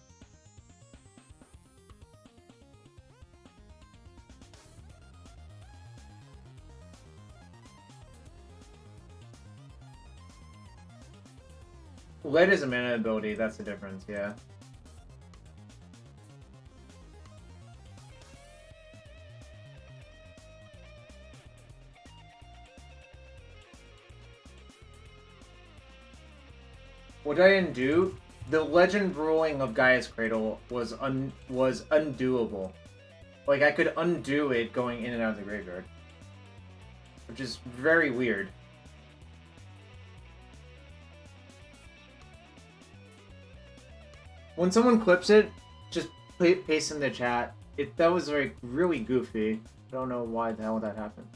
Lead is a mana ability, that's the difference, yeah. What I didn't do, the legend ruling of Gaea's Cradle was undoable. Like, I could undo it going in and out of the graveyard. Which is very weird. When someone clips it, just paste in the chat. That was like really goofy. I don't know why the hell that happened.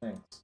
Thanks.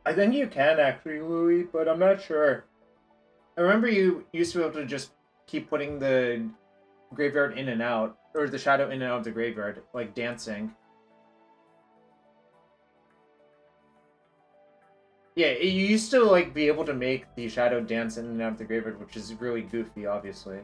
I think you can actually, Louis, but I'm not sure. I remember you used to be able to just keep putting the graveyard in and out, or the shadow in and out of the graveyard, like dancing. Yeah, you used to like be able to make the shadow dance in and out of the graveyard, which is really goofy, obviously.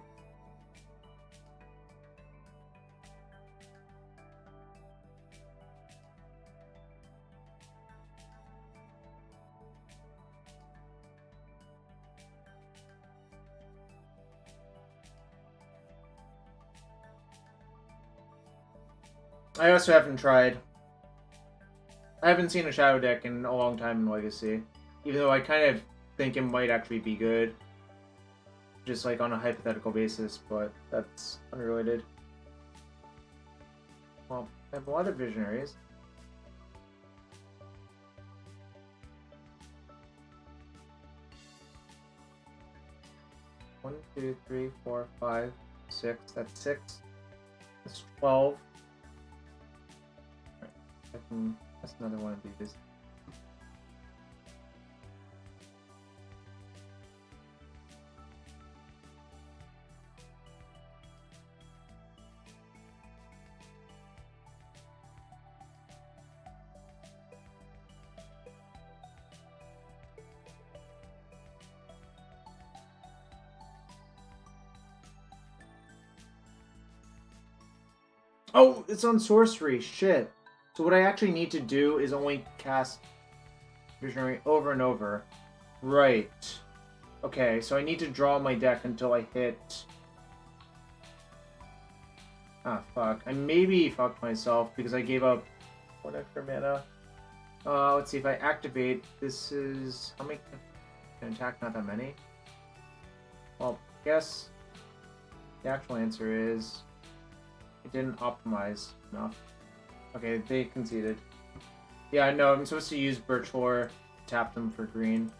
I also haven't tried. I haven't seen a Shadow deck in a long time in Legacy. Even though I kind of think it might actually be good. Just like on a hypothetical basis, but that's unrelated. Well, I have a lot of Visionaries. One, two, three, four, five, six. That's 6. That's 12. Right. That's another one of these. Oh, it's on sorcery. Shit. So what I actually need to do is only cast Visionary over and over. Right. Okay, so I need to draw my deck until I hit... Ah, fuck. I maybe fucked myself because I gave up 1 extra mana. Let's see if I activate. This is... How many... Can attack? Not that many. Well, I guess the actual answer is... It didn't optimize enough. Okay, they conceded. Yeah, no, I'm supposed to use Birchwar, tap them for green.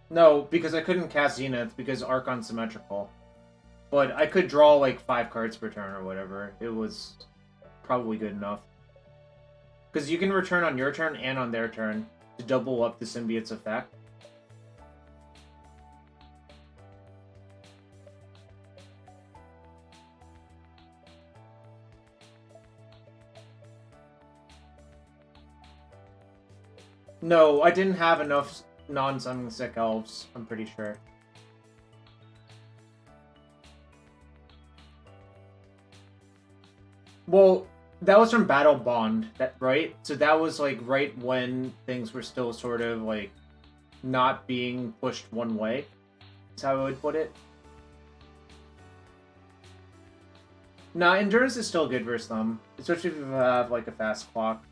No, because I couldn't cast Zenith because Archon's symmetrical. But I could draw like 5 cards per turn or whatever. It was probably good enough. Because you can return on your turn and on their turn to double up the symbiote's effect. No, I didn't have enough non-summoning sick elves, I'm pretty sure. Well, that was from Battle Bond, right? So that was like right when things were still sort of like not being pushed one way. Is how I would put it. Nah, Endurance is still good versus them, especially if you have like a fast clock,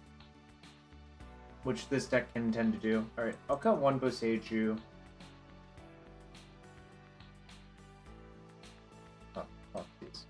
which this deck can tend to do. Alright, I'll cut 1 Boseiju. Oh, fuck these.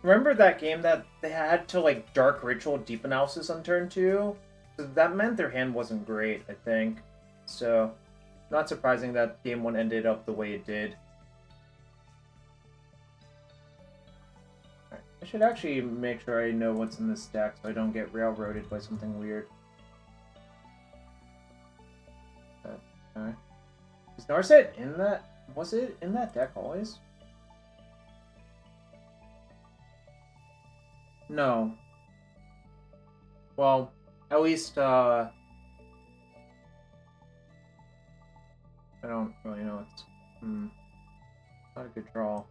Remember that game that they had to like Dark Ritual Deep Analysis on turn 2? So that meant their hand wasn't great, I think. So, not surprising that game 1 ended up the way it did. Right. I should actually make sure I know what's in this deck so I don't get railroaded by something weird. Okay. Is Narset in that? Was it in that deck always? No. Well, at least, I don't really know. It's, not a good draw.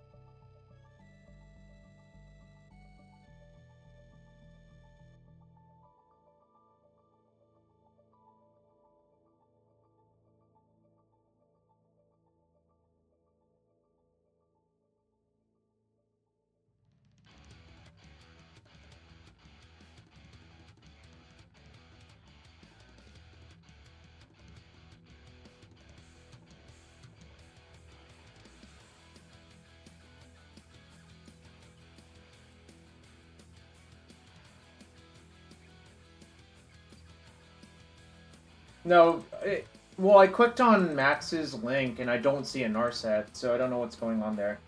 No, well, I clicked on Max's link and I don't see a Narset, so I don't know what's going on there.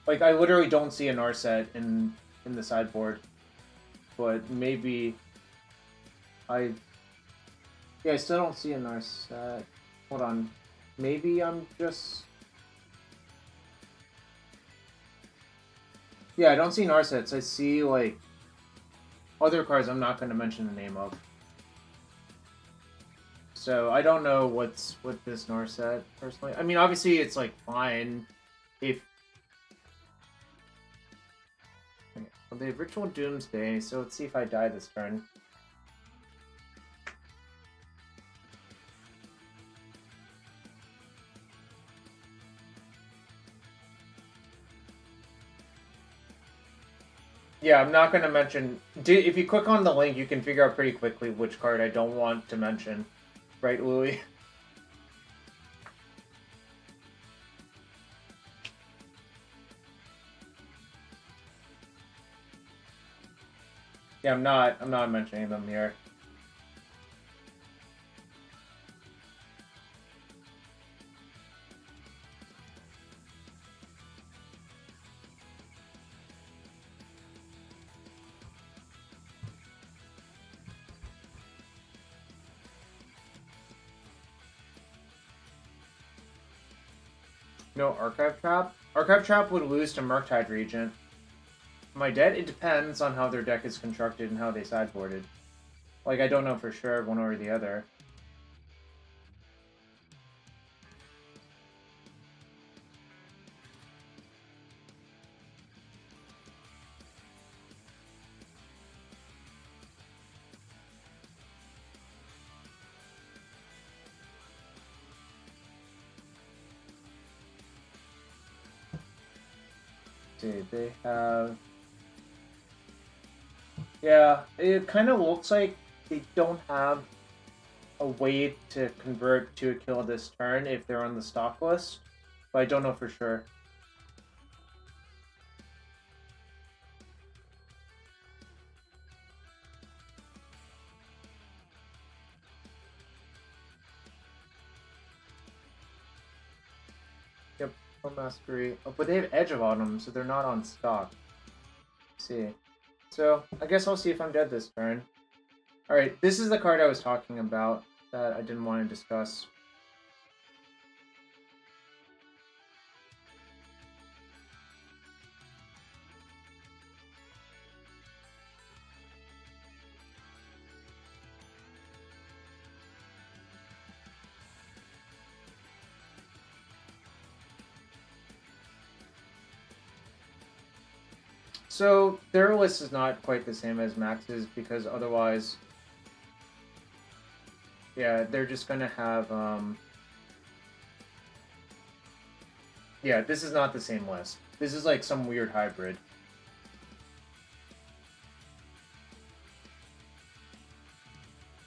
Like, I literally don't see a Narset in the sideboard, but maybe I. Yeah, I still don't see a Narset. Hold on, maybe I'm just. Yeah, I don't see Narsets. I see like other cards I'm not going to mention the name of. So I don't know what's with this Narset personally. I mean, obviously it's like fine if well, they have Ritual Doomsday. So let's see if I die this turn. Yeah, I'm not going to mention. If you click on the link, you can figure out pretty quickly which card I don't want to mention. Right, Louis? Yeah, I'm not mentioning them here. No Archive Trap? Archive Trap would lose to Murktide Regent. My debt, it depends on how their deck is constructed and how they sideboarded. Like, I don't know for sure one or the other. See, they have... Yeah, it kind of looks like they don't have a way to convert to a kill this turn if they're on the stock list, but I don't know for sure. Yep, Mastery. Oh, but they have Edge of Autumn, so they're not on stock. Let's see. So, I guess I'll see if I'm dead this turn. Alright, this is the card I was talking about that I didn't want to discuss. So, their list is not quite the same as Max's because otherwise... Yeah, they're just gonna have, Yeah, this is not the same list. This is like some weird hybrid.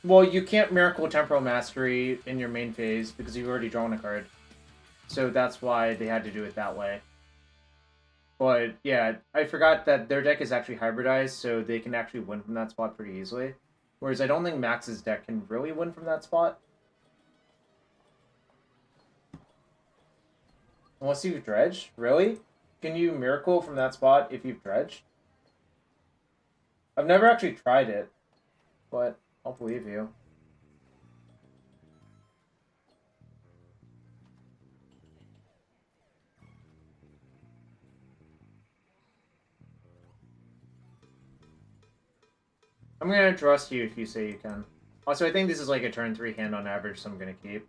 Well, you can't Miracle Temporal Mastery in your main phase because you've already drawn a card. So that's why they had to do it that way. But yeah, I forgot that their deck is actually hybridized, so they can actually win from that spot pretty easily. Whereas I don't think Max's deck can really win from that spot. Unless you've dredged? Really? Can you Miracle from that spot if you've dredged? I've never actually tried it, but I'll believe you. I'm gonna trust you if you say you can. Also, I think this is like a turn 3 hand on average, so I'm gonna keep.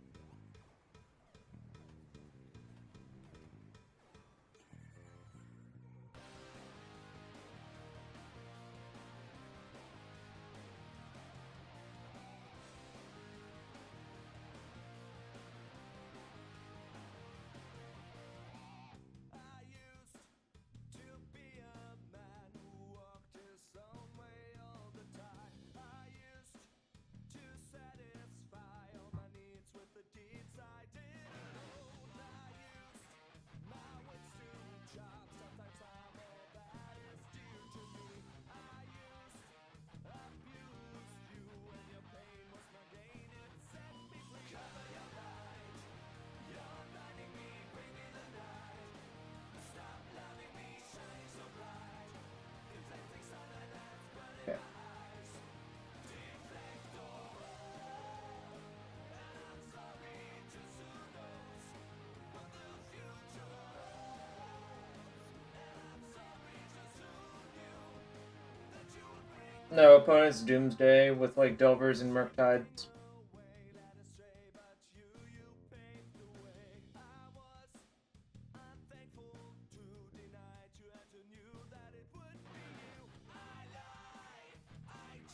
No, opponent's Doomsday with like Delvers and Murktides.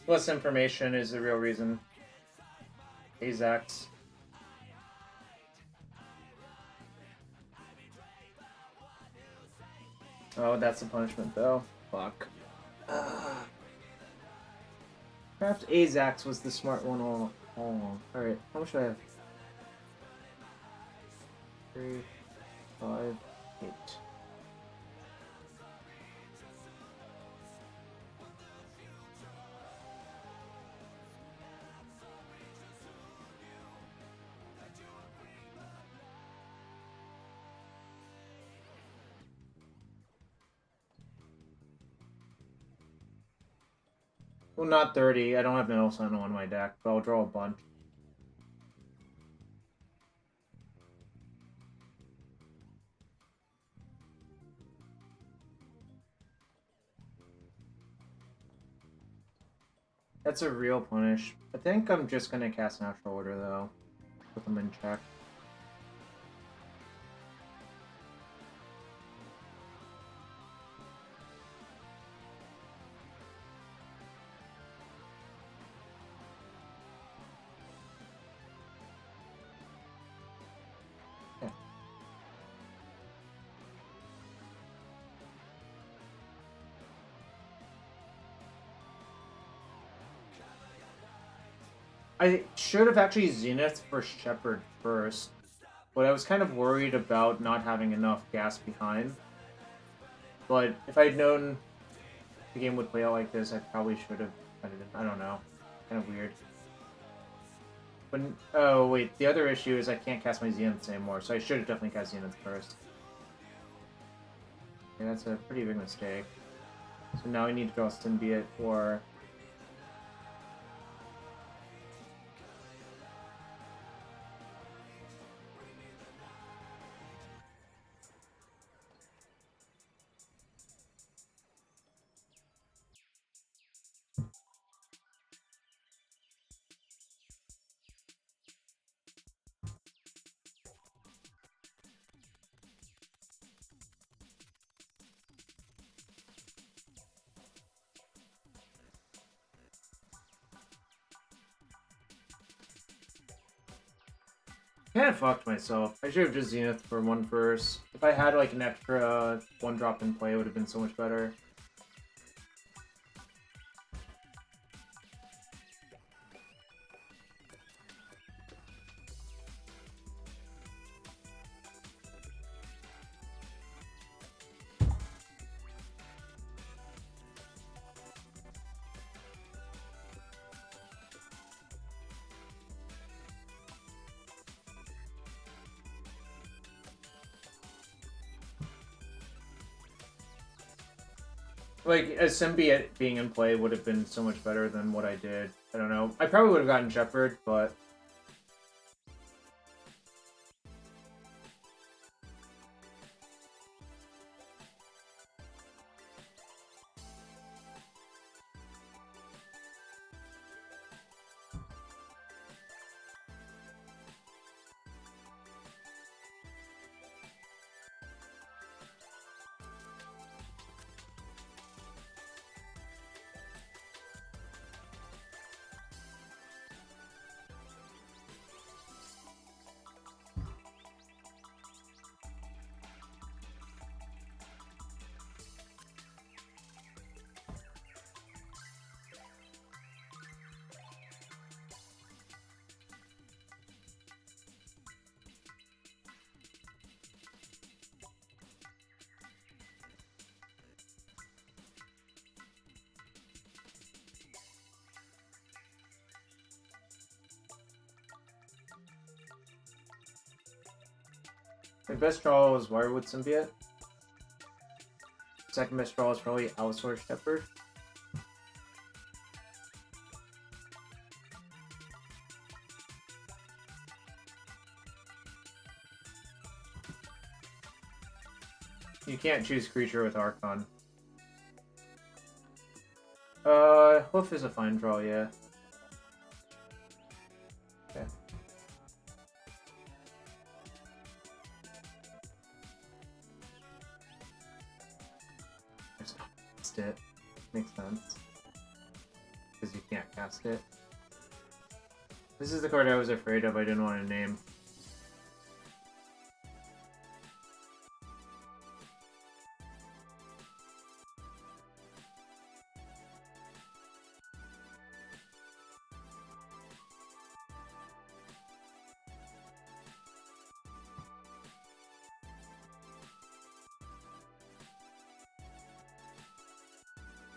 Less information is the real reason. Azax. Oh, that's the punishment though. Fuck. Perhaps Azax was the smart one all along. Alright, how much do I have? 3, 5, 8. Well, not 30. I don't have Nettle Sentinel in my deck, but I'll draw a bunch. That's a real punish. I think I'm just gonna cast Natural Order though. Put them in check. Yeah. I should have actually Zenith for Shepherd first, but I was kind of worried about not having enough gas behind. But if I had known the game would play out like this, I probably should have. I don't know. Kind of weird. But oh wait, the other issue is I can't cast my Zeniths anymore, so I should have definitely cast Zeniths first. Yeah, that's a pretty big mistake. So now I need to draw Symbiote or. I kind of fucked myself. I should have just Zenith for one first. If I had like an extra one drop in play, it would have been so much better. Like, a Symbiote being in play would have been so much better than what I did. I don't know. I probably would have gotten Shepherd, but... My best draw was Wirewood Symbiote. Second best draw is probably Allosaur Shepherd. You can't choose creature with Archon. Hoof is a fine draw, yeah. Okay. Just cast it. Makes sense. Because you can't cast it. This is the card I was afraid of, I didn't want to name.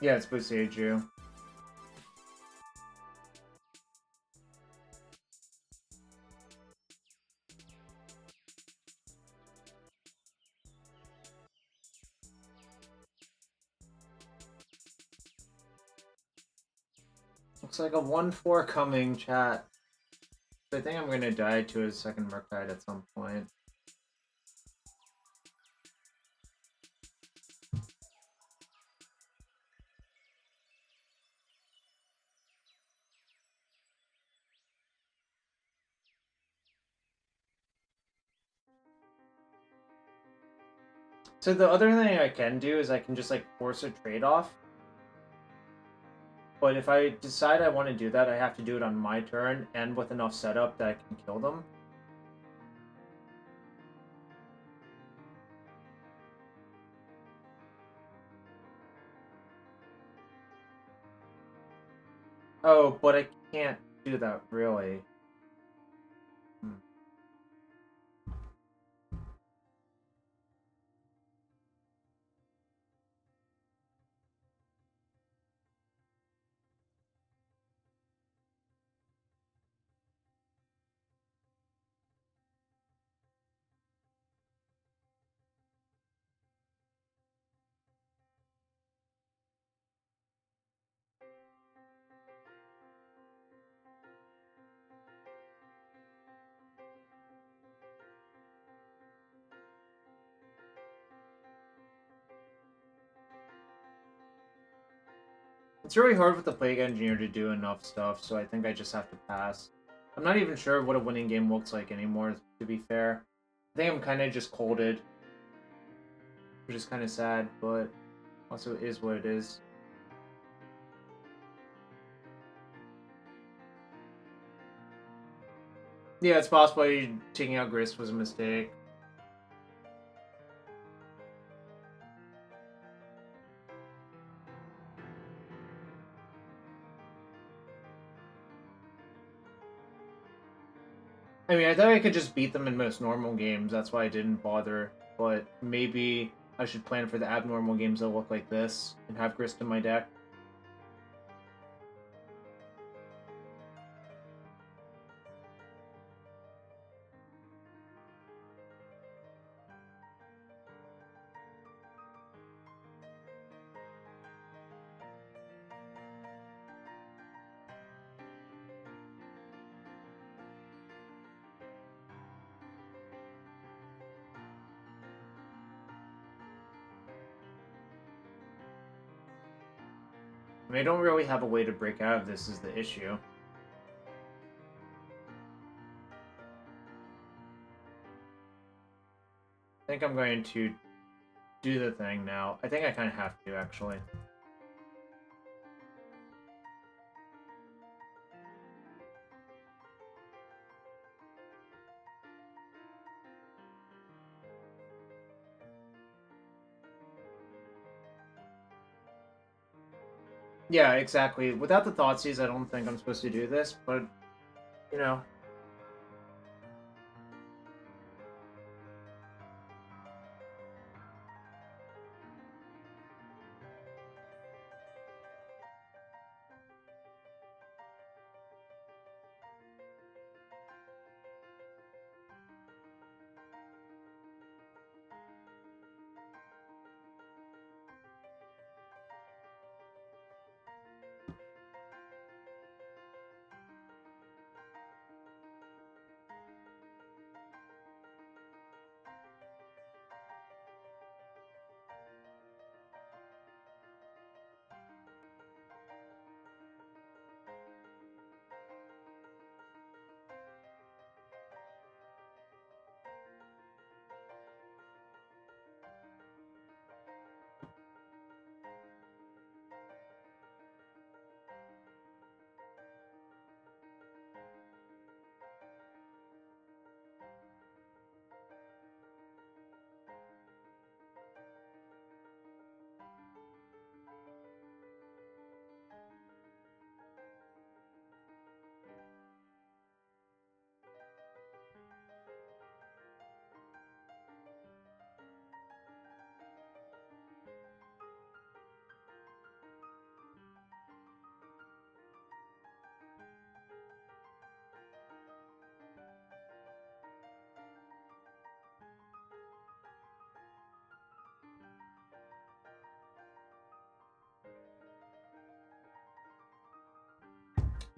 Yeah, it's Boseiju. Looks like a 1-4 coming, chat. I think I'm going to die to a second Murktide at some point. So the other thing I can do is I can just like force a trade-off. But if I decide I want to do that, I have to do it on my turn and with enough setup that I can kill them. Oh, but I can't do that, really. It's really hard with the Plague Engineer to do enough stuff, so I think I just have to pass. I'm not even sure what a winning game looks like anymore, to be fair. I think I'm kind of just colded, which is kind of sad, but also is what it is. Yeah, it's possible taking out Grist was a mistake. I mean, I thought I could just beat them in most normal games, that's why I didn't bother. But maybe I should plan for the abnormal games that look like this and have Grist in my deck. I mean, I don't really have a way to break out of this is the issue. I think I'm going to do the thing now. I think I kind of have to, actually. Yeah, exactly. Without the Thoughtseize, I don't think I'm supposed to do this, but, you know.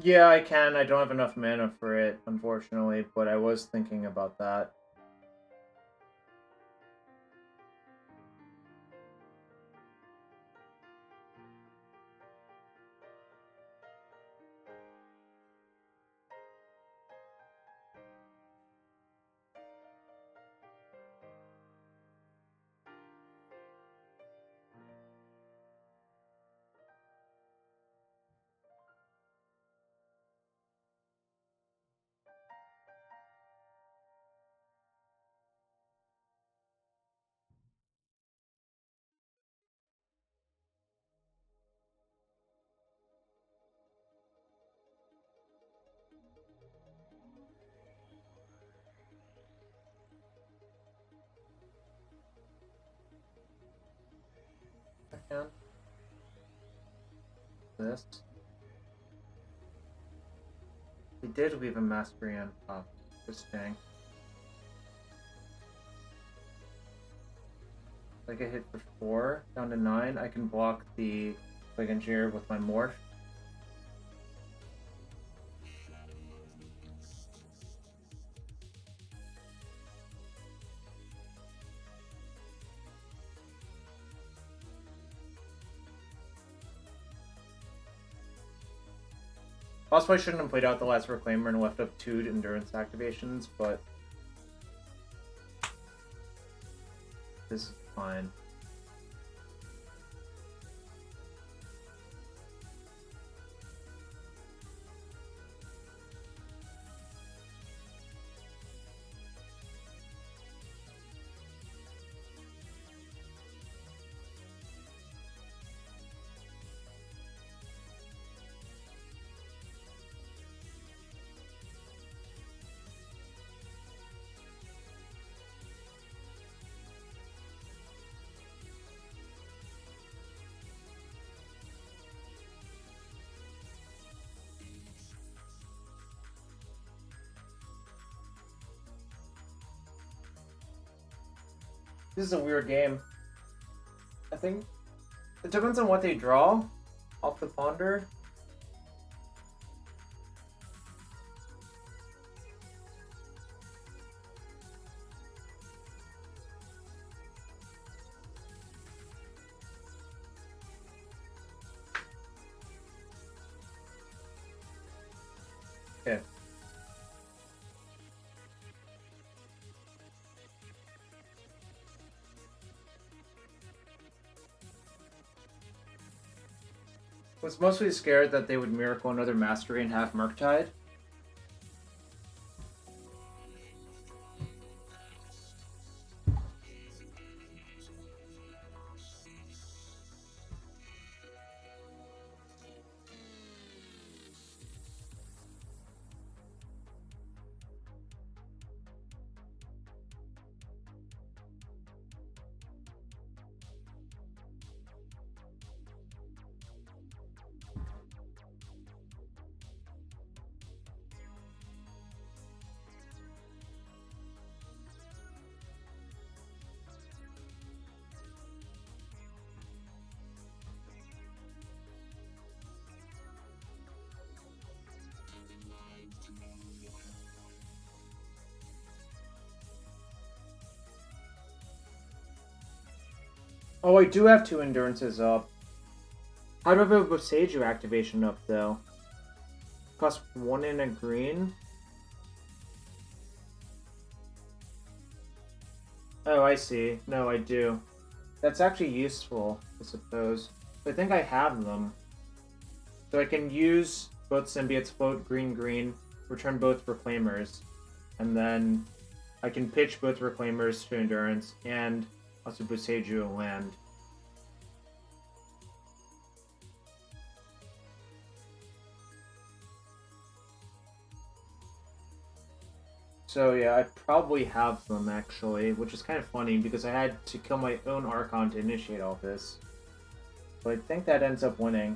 Yeah, I can. I don't have enough mana for it, unfortunately, but I was thinking about that. I can. This. He did leave a mastery on top. Interesting. Like I hit for 4, down to 9. I can block the Plague Engineer with my Morph. Possibly I shouldn't have played out the last Reclaimer and left up 2 endurance activations, but this is fine. This is a weird game. I think it depends on what they draw off the ponder. Okay. Was mostly scared that they would miracle another mastery and have Murktide. Oh, I do have 2 endurances up. How do I have a Boseiju activation up, though? Cost 1 and a green? Oh, I see. No, I do. That's actually useful, I suppose. I think I have them. So I can use both symbiotes, float green, return both Reclaimers, and then I can pitch both Reclaimers to endurance and also Boseiju a land. So yeah, I probably have them actually, which is kind of funny because I had to kill my own Archon to initiate all this. But I think that ends up winning.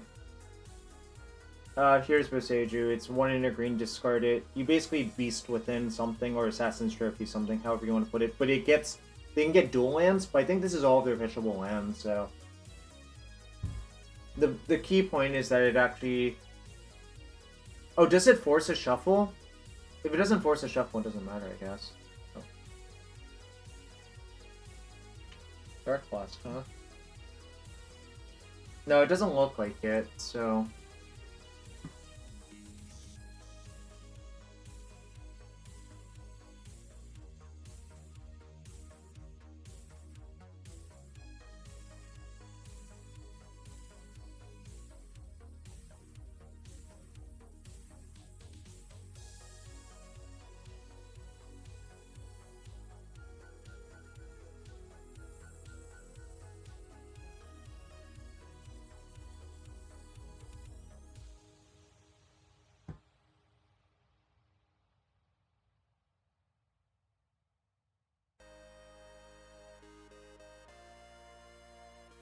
Here's Boseiju. It's 1 in a green, discard it. You basically beast within something or Assassin's Trophy something, however you want to put it. But it gets... They can get dual lands, but I think this is all of their fishable lands, so... The key point is that it actually Oh, does it force a shuffle? If it doesn't force a shuffle, it doesn't matter, I guess. Oh. Dark Blast, huh? No, it doesn't look like it, so...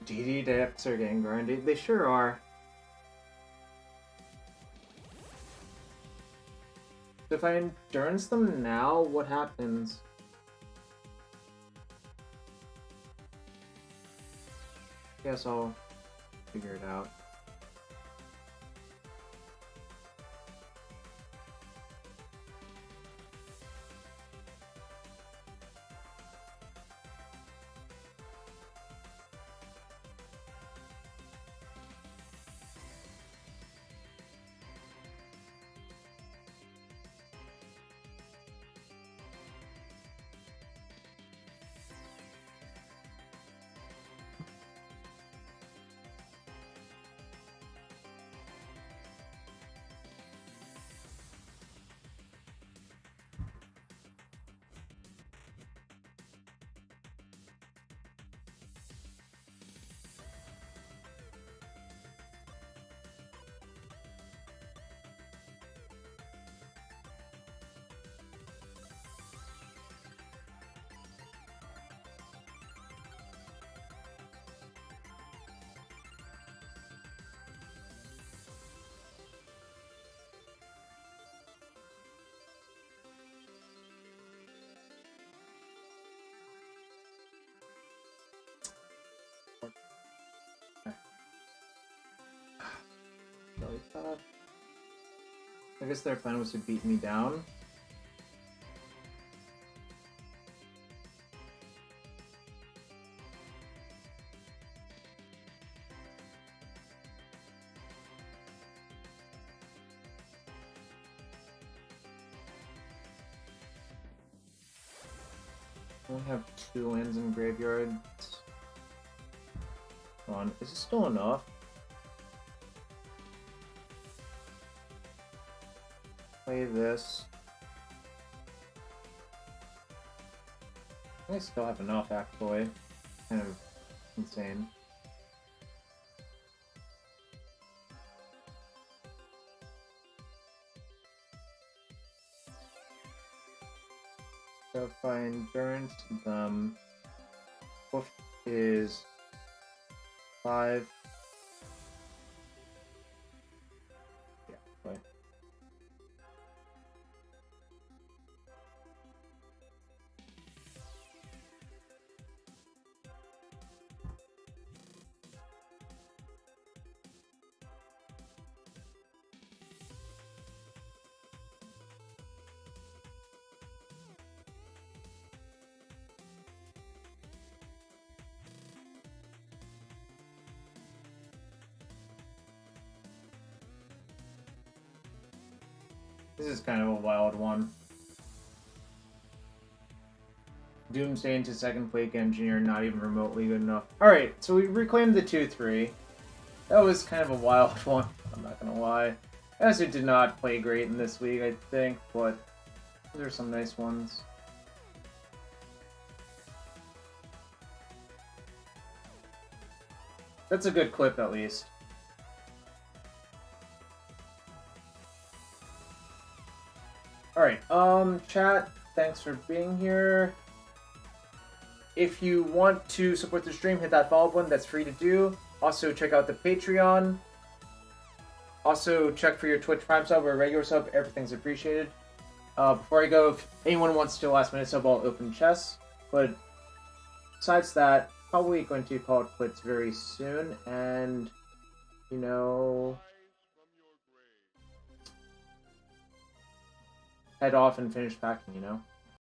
DD decks are getting grindy. They sure are. So if I endurance them now, what happens? Guess I'll figure it out. I guess their plan was to beat me down. I only have 2 lands in graveyard. Come on, is this still enough? Play this. I still have enough, actually. Kind of insane. So if I endurance them, hoof is 5. Yeah, play. This is kind of a wild one. Doomsday into second Flake Engineer, not even remotely good enough. Alright, so we reclaimed the 2-3. That was kind of a wild one, I'm not gonna lie. I also did not play great in this week, I think, but those are some nice ones. That's a good clip, at least. Alright, chat, thanks for being here. If you want to support the stream, hit that follow button, that's free to do. Also, check out the Patreon. Also, check for your Twitch Prime sub or a regular sub, everything's appreciated. Before I go, if anyone wants to last minute sub, I'll open chess. But besides that, probably going to call it quits very soon, and, you know... head off and finish packing, you know?